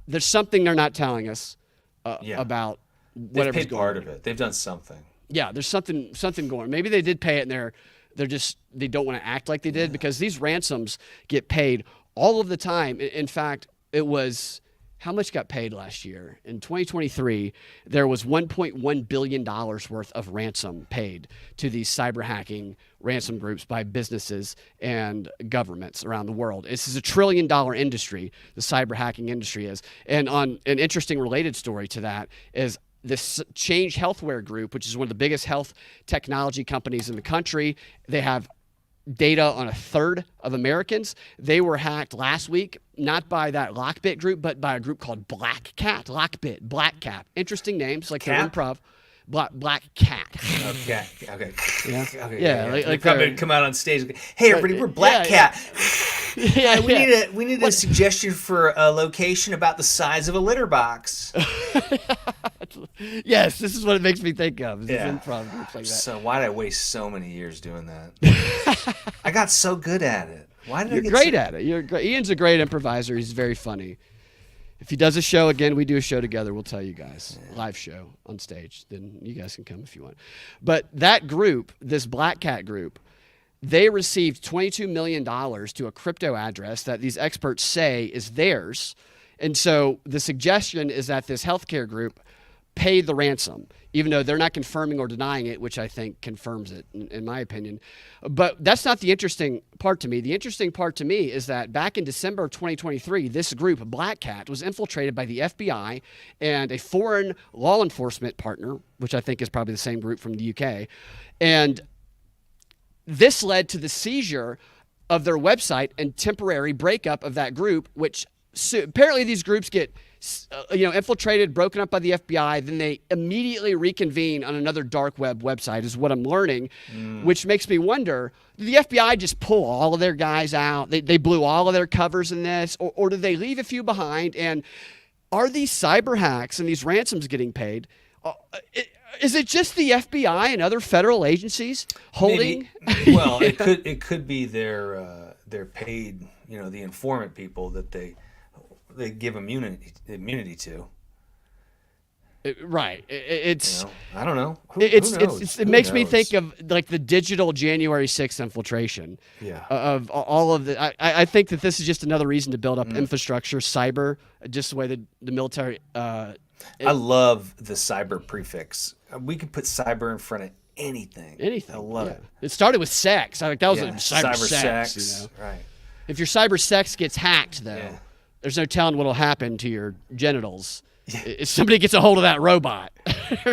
There's something they're not telling us about whatever's They've paid going part on. of it. They've done something. Yeah, there's something going. Maybe they did pay it, and they don't want to act like they did, because these ransoms get paid all of the time. In fact, it was how much got paid last year? In 2023, there was $1.1 billion worth of ransom paid to these cyber hacking ransom groups by businesses and governments around the world. This is $1 trillion industry, the cyber hacking industry is. And on an interesting related story to that is this Change Healthware Group, which is one of the biggest health technology companies in the country. They have data on 1/3 of Americans. They were hacked last week, not by that Lockbit group, but by a group called Black Cat. Lockbit, Black Cat. Interesting names, like they're improv. Black Cat. Okay. Yeah. Okay. Yeah. Like probably come out on stage. Hey, everybody, we're Black Cat. Yeah, We need a suggestion for a location about the size of a litter box. Yes, this is what it makes me think of. Yeah. Improv groups like that. So why did I waste so many years doing that? I got so good at it. Why did I You're get great so... at it. You're great. Ian's a great improviser. He's very funny. If he does a show again, we do a show together. We'll tell you guys, live show on stage. Then you guys can come if you want. But that group, this Black Cat group, they received $22 million to a crypto address that these experts say is theirs. And so the suggestion is that this healthcare group paid the ransom, even though they're not confirming or denying it, which I think confirms it, in my opinion. But that's not the interesting part to me. The interesting part to me is that back in December of 2023, this group, Black Cat, was infiltrated by the FBI and a foreign law enforcement partner, which I think is probably the same group from the UK. And this led to the seizure of their website and temporary breakup of that group, which apparently these groups get infiltrated, broken up by the FBI, then they immediately reconvene on another dark web website is what I'm learning, which makes me wonder, did the FBI just pull all of their guys out? They blew all of their covers in this, or did they leave a few behind? And are these cyber hacks and these ransoms getting paid? Is it just the FBI and other federal agencies holding? Maybe, well, it could be their paid, the informant people that they give immunity to. Right. It's I don't know. Who knows? It makes me think of like the digital January 6th infiltration. Yeah. Of all of the. I think that this is just another reason to build up infrastructure, cyber, just the way the military. I love the cyber prefix. We could put cyber in front of anything. Anything. I love it. It started with sex. That was a cyber sex. sex. Right. If your cyber sex gets hacked, though, there's no telling what'll happen to your genitals. If somebody gets a hold of that robot,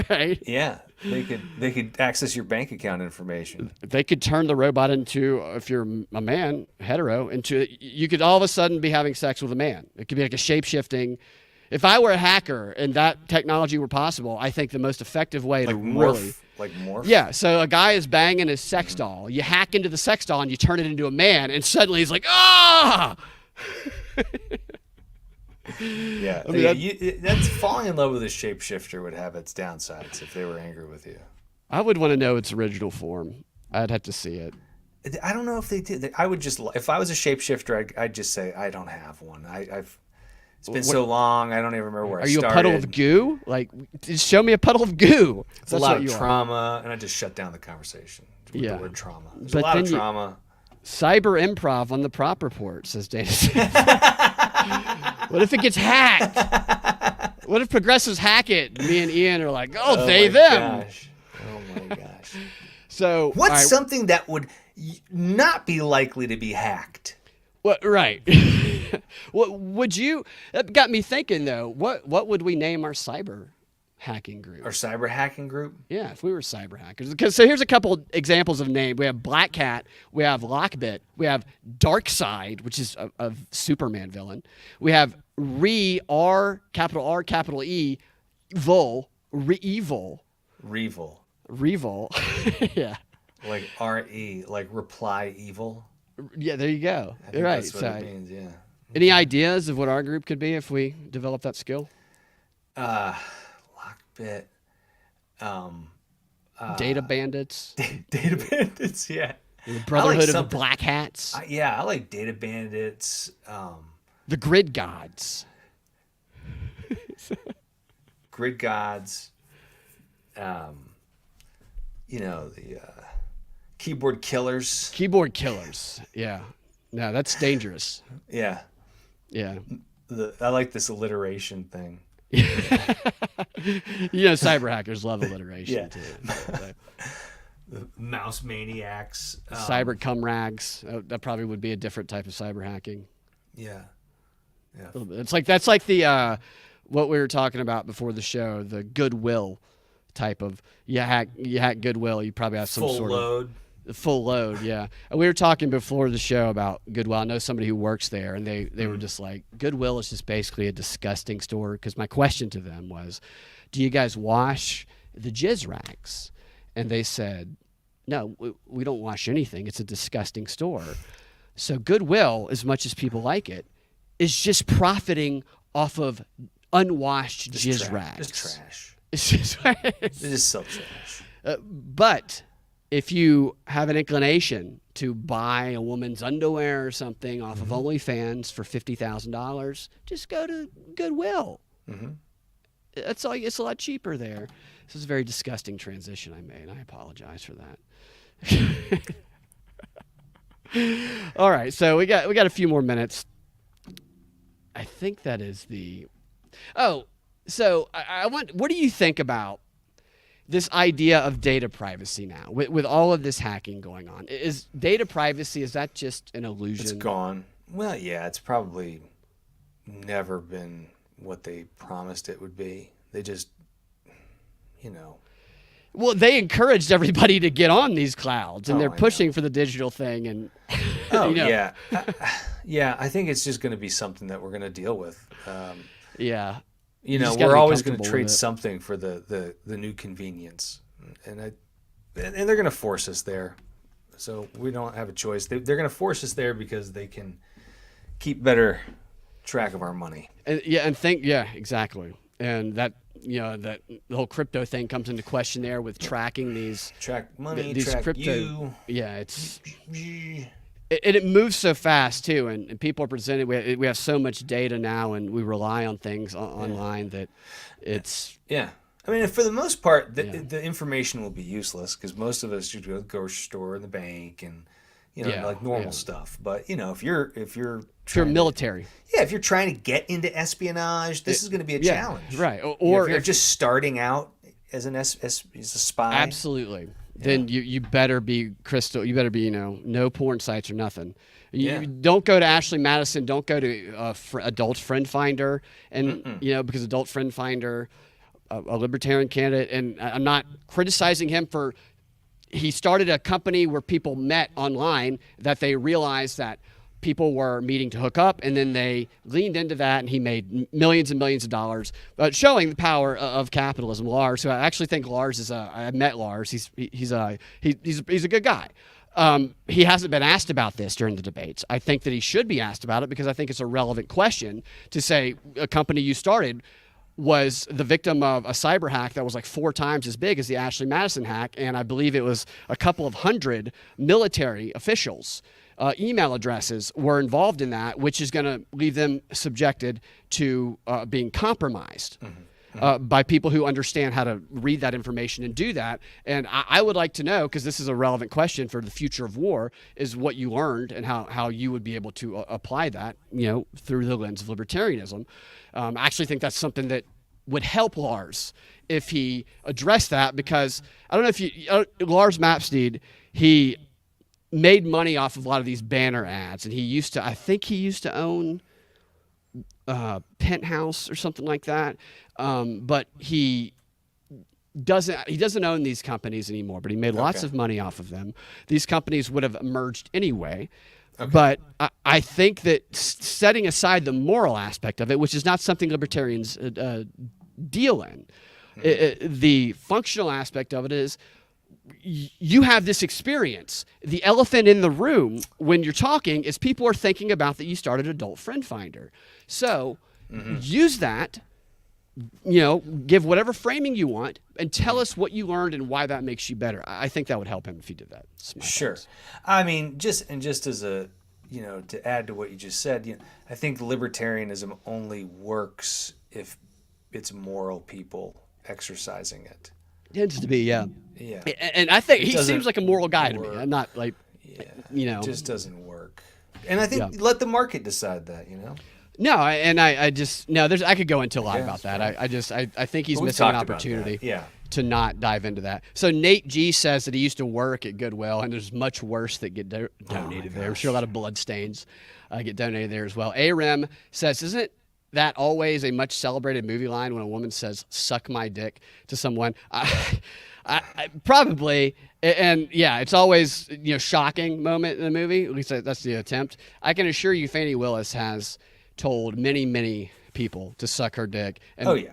right? Yeah, they could access your bank account information. They could turn the robot into, if you're a man, hetero, you could all of a sudden be having sex with a man. It could be like a shape-shifting. If I were a hacker and that technology were possible, I think the most effective way to really... Like morph? Yeah, so a guy is banging his sex doll. You hack into the sex doll and you turn it into a man, and suddenly he's like, ah! Yeah, I mean, that's falling in love with a shapeshifter would have its downsides if they were angry with you. I would want to know its original form. I'd have to see it. I don't know if they did. I would just, if I was a shapeshifter, I'd just say I don't have one. It's been so long, I don't even remember where I started. Are you a puddle of goo? Like, just show me a puddle of goo. It's a lot of trauma, and I just shut down the conversation with the word trauma. There's a lot of trauma. Cyber improv on the prop report, says Dana. What if it gets hacked? What if progressives hack it? Me and Ian are like, oh they, them. Gosh. Oh, my gosh. So what's something that would not be likely to be hacked? What? Right. What would you? That got me thinking though. What would we name our cyber hacking group? Our cyber hacking group? Yeah, if we were cyber hackers. Because so here's a couple examples of names. We have Black Cat, we have Lockbit, we have Darkseid, which is a Superman villain. We have R capital E, Evil, Evil. Revol. Yeah. Like R-E, like reply evil. Yeah, there you go. I think Right. that's what it means, yeah. Any ideas of what our group could be if we develop that skill? Lockbit. Data bandits. Data bandits, yeah. The Brotherhood of the something- Black Hats. I like data bandits. The Grid Gods. Grid gods. The keyboard killers. Keyboard killers. Yeah. No, that's dangerous. Yeah. Yeah. I like this alliteration thing. Cyber hackers love alliteration Yeah. too. So, The mouse maniacs. cyber cum rags. That probably would be a different type of cyber hacking. Yeah. Yeah. A little bit. That's like the what we were talking about before the show, the goodwill type of you hack goodwill, you probably have some Full sort load. of full load, yeah. And we were talking before the show about Goodwill. I know somebody who works there, and they were just like, Goodwill is just basically a disgusting store. Because my question to them was, do you guys wash the jizz rags? And they said, no, we don't wash anything. It's a disgusting store. So Goodwill, as much as people like it, is just profiting off of unwashed jizz rags. Just trash. It's just It's just so trash. But if you have an inclination to buy a woman's underwear or something off of OnlyFans for $50,000, just go to Goodwill. That's all. It's a lot cheaper there. This is a very disgusting transition I made. I apologize for that. All right, so we got a few more minutes. I think that is the. Oh, so I want. What do you think about this idea of data privacy now, with all of this hacking going on? Is data privacy, is that just an illusion? It's gone. Well, yeah, it's probably never been what they promised it would be. They just, Well, they encouraged everybody to get on these clouds, and Oh, they're I pushing for the digital thing. And yeah. Yeah, I think it's just going to be something that we're going to deal with. yeah, just gotta We're be always going to comfortable trade with it. something for the new convenience. And they're going to force us there. So we don't have a choice. They're going to force us there because they can keep better track of our money. and exactly. And that that the whole crypto thing comes into question there with tracking these Track money, these track crypto. you. Yeah, it moves so fast too, and people are presented. We have so much data now, and we rely on things online that it's. Yeah. I mean, for the most part, the information will be useless because most of us should go to the grocery store and the bank and, like normal stuff. But, if you're Pure military. Yeah, if you're trying to get into espionage, this is going to be a challenge. Right. Or if you're just starting out as as a spy. Absolutely. Then you better be crystal. You better be, no porn sites or nothing. You don't go to Ashley Madison. Don't go to Adult Friend Finder, and because Adult Friend Finder, a libertarian candidate, and I'm not criticizing him for. He started a company where people met online that they realized that people were meeting to hook up, and then they leaned into that, and he made millions and millions of dollars, showing the power of capitalism. Lars, who I actually think Lars is I met Lars. He's a good guy. He hasn't been asked about this during the debates. I think that he should be asked about it because I think it's a relevant question to say a company you started was the victim of a cyber hack that was like 4 times as big as the Ashley Madison hack, and I believe it was a couple of hundred military officials. Email addresses were involved in that, which is going to leave them subjected to being compromised by people who understand how to read that information and do that. And I would like to know, because this is a relevant question for the future of war, is what you learned and how you would be able to apply that, through the lens of libertarianism. I actually think that's something that would help Lars if he addressed that, because I don't know if Lars Mapsteed, he made money off of a lot of these banner ads, and I think he used to own penthouse or something like that. But he doesn't own these companies anymore, but he made lots of money off of them. These companies would have emerged anyway. But I think that setting aside the moral aspect of it, which is not something libertarians deal in, the functional aspect of it is you have this experience. The elephant in the room when you're talking is people are thinking about that you started Adult Friend Finder. So use that, give whatever framing you want and tell us what you learned and why that makes you better. I think that would help him if he did that. Sure. I mean, just as a, to add to what you just said, I think libertarianism only works if it's moral people exercising it. Tends to be, yeah. Yeah. And I think he seems like a moral guy to me. I'm not like, it just doesn't work. And I think let the market decide that, No, I could go into a lot about that. I think he's missing an opportunity to not dive into that. So Nate G says that he used to work at Goodwill, and there's much worse that get donated there. I'm sure a lot of blood stains get donated there as well. AREM says, isn't that always a much celebrated movie line when a woman says, suck my dick to someone? I probably, and yeah, it's always, shocking moment in the movie. At least that's the attempt. I can assure you Fani Willis has told many, many people to suck her dick. And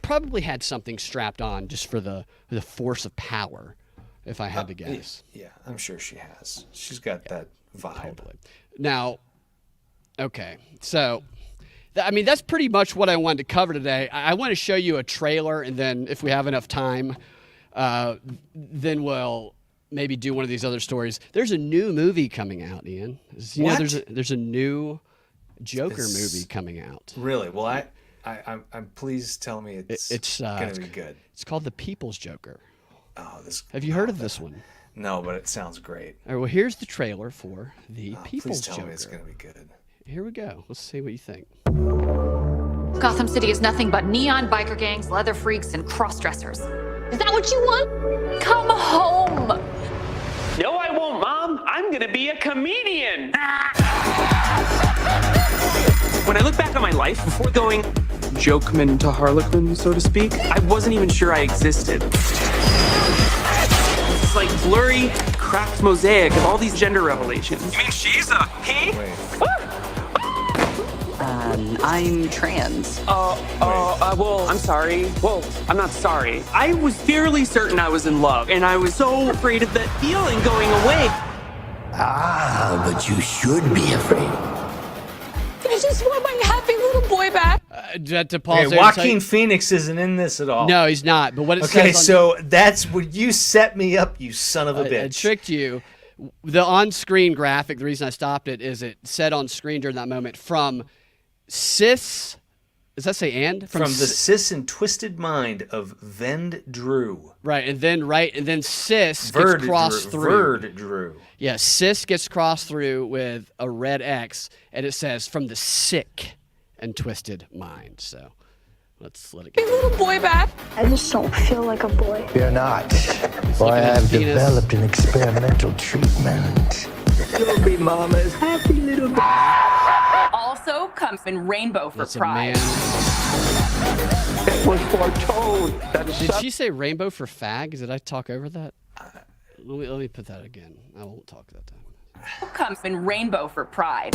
probably had something strapped on just for the force of power, if I had to guess. Yeah, I'm sure she has. She's got that vibe. Totally. Now, okay, so that's pretty much what I wanted to cover today. I want to show you a trailer, and then if we have enough time, then we'll maybe do one of these other stories. There's a new movie coming out, Ian. There's a new Joker movie coming out. Really? Well, I'm pleased. Tell me it's gonna be good. It's called The People's Joker. Oh, Have you heard of this one? No, but it sounds great. All right, well, here's the trailer for The People's please tell Joker. me it's gonna be good. Here we go. Let's see what you think. Gotham City is nothing but neon biker gangs, leather freaks, and cross-dressers. Is that what you want? Come home! No, I won't, Mom. I'm gonna be a comedian. When I look back on my life, before going jokeman to harlequin, so to speak, I wasn't even sure I existed. It's like blurry, cracked mosaic of all these gender revelations. You mean she's a he? I'm trans. Well, I'm sorry. Well, I'm not sorry. I was fairly certain I was in love, and I was so afraid of that feeling going away. Ah, but you should be afraid. I just want my happy little boy back. To pause Joaquin Phoenix isn't in this at all. No, he's not. But what it says Okay, so that's what you set me up, you son of a bitch. I tricked you. The on-screen graphic, the reason I stopped it is it said on screen during that moment from cis. Does that say and? From the cis and twisted mind of Vend Drew. Right, and then cis gets crossed through. Verd Drew. Yeah, cis gets crossed through with a red X, and it says from the sick and twisted mind. So let's let it go. My little boy back. I just don't feel like a boy. You're not. Boy, I've developed an experimental treatment. You'll be Mama's happy little boy. Also comes in rainbow for That's pride. It was foretold that Did she say rainbow for fags? Did I talk over that? Let me put that again. I won't talk that time. Comes in rainbow for pride.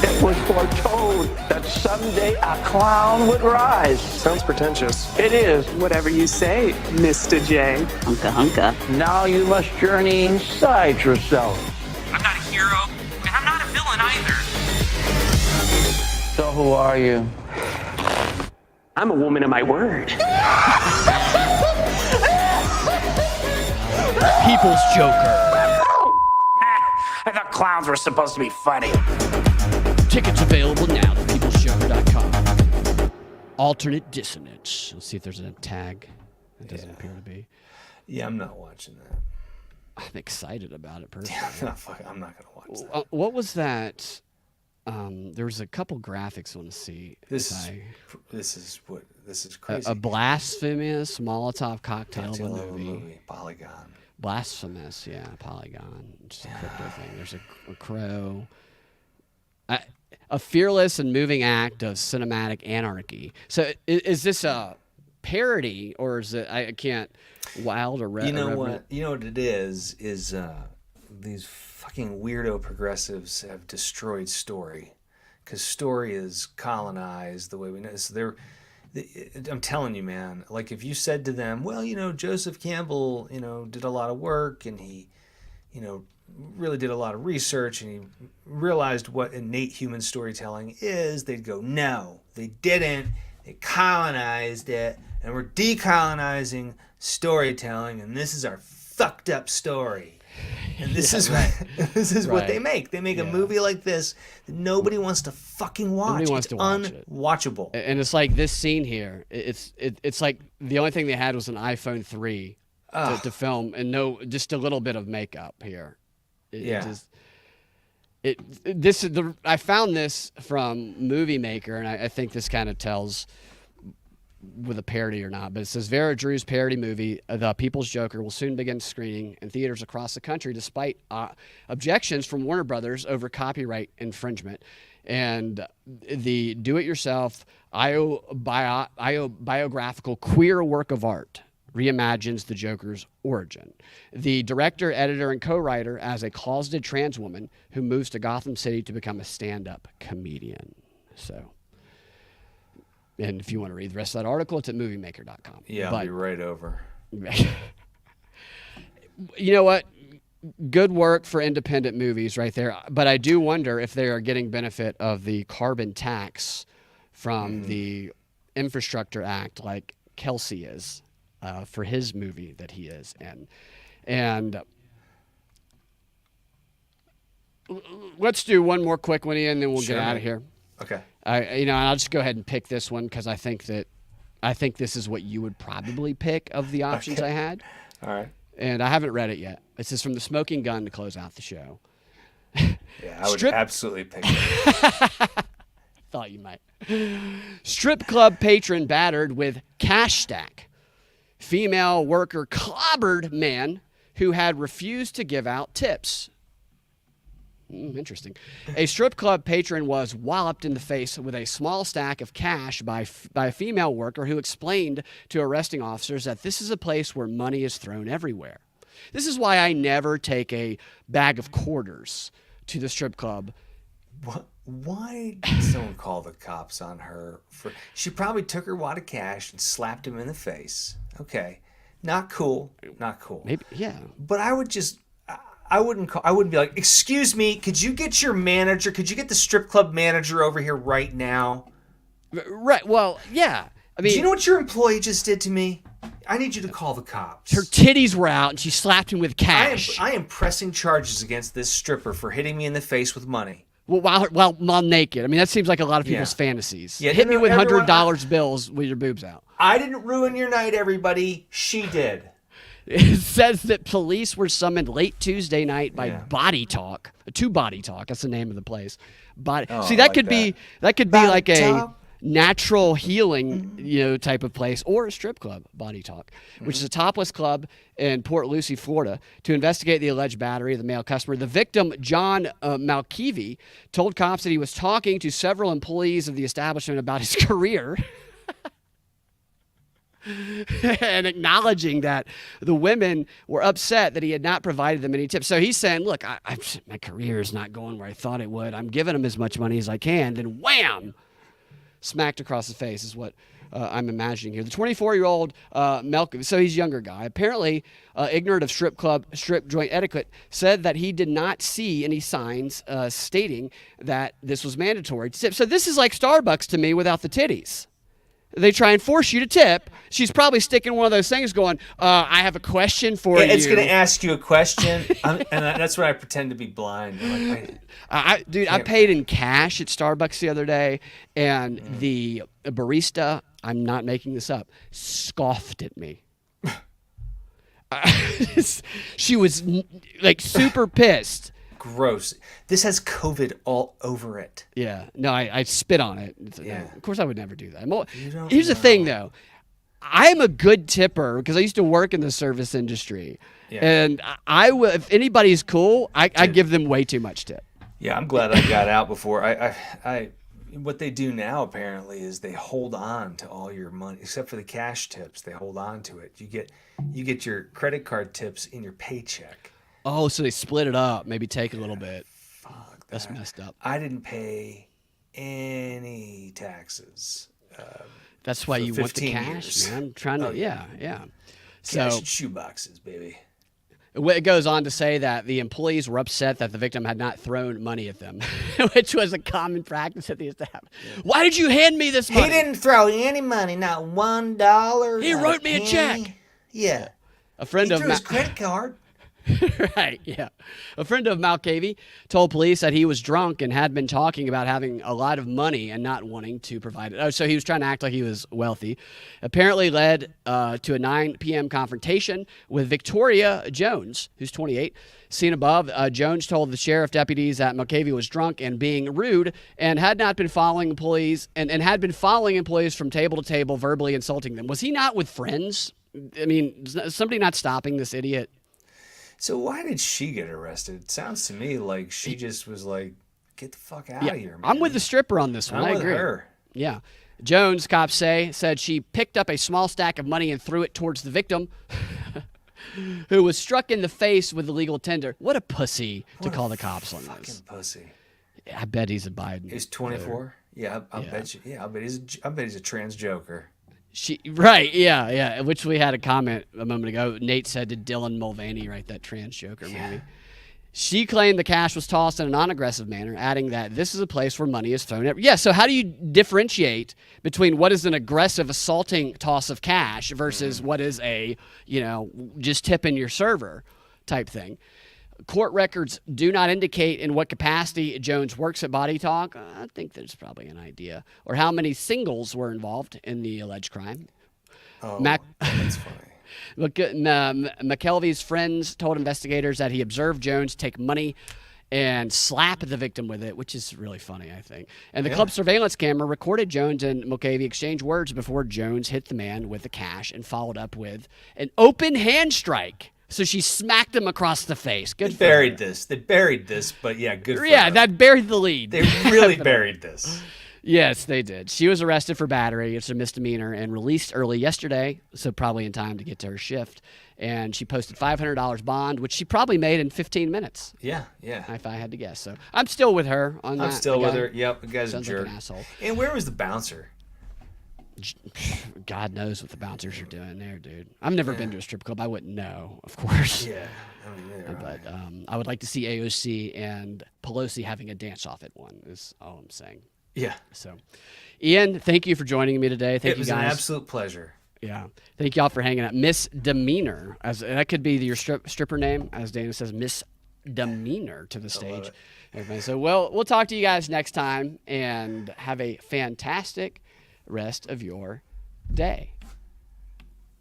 It was foretold that someday a clown would rise. Sounds pretentious. It is. Whatever you say, Mr. J. Hunka hunka. Now you must journey inside yourself. I'm not a hero, and I'm not a villain either. So who are you? I'm a woman of my word. People's Joker. I thought clowns were supposed to be funny. Tickets available now at peoplesjoker.com. Alternate dissonance. Let's see if there's a tag. It doesn't appear to be. Yeah, I'm not watching that. I'm excited about it personally. I'm not going to watch that. What was that? There was a couple graphics I want to see. This is crazy. A blasphemous Molotov cocktail of a movie. Polygon. Blasphemous, yeah, Polygon. Just a crypto thing. There's a crow. A fearless and moving act of cinematic anarchy. So is this a parody, or is it? I can't. Wild or You know what? You know what it is these fucking weirdo progressives have destroyed story, because story is colonized the way we know. So I'm telling you, man. Like if you said to them, well, Joseph Campbell, did a lot of work, and he, really did a lot of research, and he realized what innate human storytelling is, they'd go, no, they didn't. They colonized it, and we're decolonizing storytelling, and this is our fucked up story. And this is what they make. They make a movie like this that nobody wants to fucking watch. Nobody wants to watch unwatchable. And it's like this scene here. It's like the only thing they had was an iPhone 3 to film, and just a little bit of makeup here. I found this from Movie Maker, and I think this kind of tells with a parody or not, but it says Vera Drew's parody movie, The People's Joker, will soon begin screening in theaters across the country despite objections from Warner Brothers over copyright infringement. And the do-it-yourself biographical queer work of art reimagines the Joker's origin. The director, editor, and co-writer as a closeted trans woman who moves to Gotham City to become a stand-up comedian. So... And if you want to read the rest of that article, it's at moviemaker.com. Yeah, I'll be right over. You know what? Good work for independent movies right there. But I do wonder if they are getting benefit of the carbon tax from the Infrastructure Act like Kelsey is for his movie that he is in. And let's do one more quick one, Ian, and then we'll get out of here. Okay. I'll just go ahead and pick this one because I think this is what you would probably pick of the options I had. All right. And I haven't read it yet. This is from The Smoking Gun to close out the show. Yeah, I would absolutely pick it. Thought you might. Strip club patron battered with cash stack. Female worker clobbered man who had refused to give out tips. Interesting. A strip club patron was walloped in the face with a small stack of cash by a female worker who explained to arresting officers that this is a place where money is thrown everywhere. This is why I never take a bag of quarters to the strip club. Why did someone call the cops on her? She probably took her wad of cash and slapped him in the face. Okay. Not cool. Not cool. Maybe, yeah. But I wouldn't be like, excuse me, could you get your manager? Could you get the strip club manager over here right now? Right. Well, yeah. I mean, do you know what your employee just did to me? I need you to call the cops. Her titties were out and she slapped him with cash. I am pressing charges against this stripper for hitting me in the face with money. Well, while naked. I mean, that seems like a lot of people's fantasies. Yeah, hit me with $100 bills with your boobs out. I didn't ruin your night, everybody. She did. It says that police were summoned late Tuesday night by Body Talk. To Body Talk. That's the name of the place. See, that could be like a natural healing, type of place, or a strip club, Body Talk, which is a topless club in Port Lucie, Florida, to investigate the alleged battery of the male customer. The victim, John Malkivi, told cops that he was talking to several employees of the establishment about his career. And acknowledging that the women were upset that he had not provided them any tips. So he's saying, look, my career is not going where I thought it would. I'm giving them as much money as I can. Then wham! Smacked across the face is what I'm imagining here. The 24-year-old Malcolm, so he's a younger guy, apparently ignorant of strip joint etiquette, said that he did not see any signs stating that this was mandatory to tip. So this is like Starbucks to me without the titties. They try and force you to tip. She's probably sticking one of those things going, I have a question for you. It's going to ask you a question, and that's where I pretend to be blind. I paid in cash at Starbucks the other day, and the barista, I'm not making this up, scoffed at me. She was like super pissed. Gross. This has COVID all over it. Yeah. No, I spit on it. Yeah. Of course, I would never do that. Here's the thing, though. I'm a good tipper because I used to work in the service industry. Yeah. And I will, if anybody's cool, I give them way too much tip. Yeah, I'm glad I got out before. What they do now apparently is they hold on to all your money except for the cash tips. They hold on to it. You get your credit card tips in your paycheck. Oh, so they split it up, maybe take a little bit. Fuck, that's messed up. I didn't pay any taxes. That's why you want the 15 cash, years. man. I'm trying to, yeah. Cash So and shoe boxes, baby. it goes on to say that the employees were upset that the victim had not thrown money at them, which was a common practice at the establishment. Yeah. Why did you hand me this money? He didn't throw any money, not $1. He wrote me a check. Yeah. A friend of his credit card. Right, yeah. A friend of Malcavy told police that he was drunk and had been talking about having a lot of money and not wanting to provide it. Oh, so he was trying to act like he was wealthy. Apparently led to a 9 p.m. confrontation with Victoria Jones, who's 28. Seen above, Jones told the sheriff deputies that Malcavy was drunk and being rude and had not been following employees and had been following employees from table to table, verbally insulting them. Was he not with friends? I mean, is somebody not stopping this idiot? So why did she get arrested? It sounds to me like she just was like, get the fuck out of here, man. I'm with the stripper on this one. I agree. With her. Yeah. Jones, cops said she picked up a small stack of money and threw it towards the victim, who was struck in the face with the legal tender. What a pussy to call the cops on this. Fucking pussy. I bet he's a Biden. He's 24? Yeah, I bet you. Yeah, I bet he's a trans joker. Right, yeah, which we had a comment a moment ago. Nate said, did Dylan Mulvaney write that trans joker movie? She claimed the cash was tossed in a non-aggressive manner, adding that this is a place where money is thrown at. Yeah, so how do you differentiate between what is an aggressive, assaulting toss of cash versus what is a, just tipping your server type thing? Court records do not indicate in what capacity Jones works at Body Talk. I think there's probably an idea. Or how many singles were involved in the alleged crime. Oh, that's funny. McKelvey's friends told investigators that he observed Jones take money and slap the victim with it, which is really funny, I think. And the club surveillance camera recorded Jones and Mulcahy exchange words before Jones hit the man with the cash and followed up with an open hand strike. So she smacked him across the face. Good. They buried this, but yeah, good. Yeah, that buried the lead. They really buried this. Yes, they did. She was arrested for battery. It's a misdemeanor and released early yesterday, so probably in time to get to her shift. And she posted $500 bond, which she probably made in 15 minutes. Yeah. If I had to guess. So I'm still with her on that. I'm still with her. Yep, the guy's a jerk. Like an asshole. And where was the bouncer? God knows what the bouncers are doing there, dude. I've never been to a strip club. I wouldn't know, of course. Yeah. But I would like to see AOC and Pelosi having a dance-off at one, is all I'm saying. Yeah. So, Ian, thank you for joining me today. Thank you guys. It was an absolute pleasure. Yeah. Thank y'all for hanging out. Miss Demeanor. That could be your stripper name, as Dana says, Miss Demeanor to the stage. So, we'll talk to you guys next time, and have a fantastic rest of your day.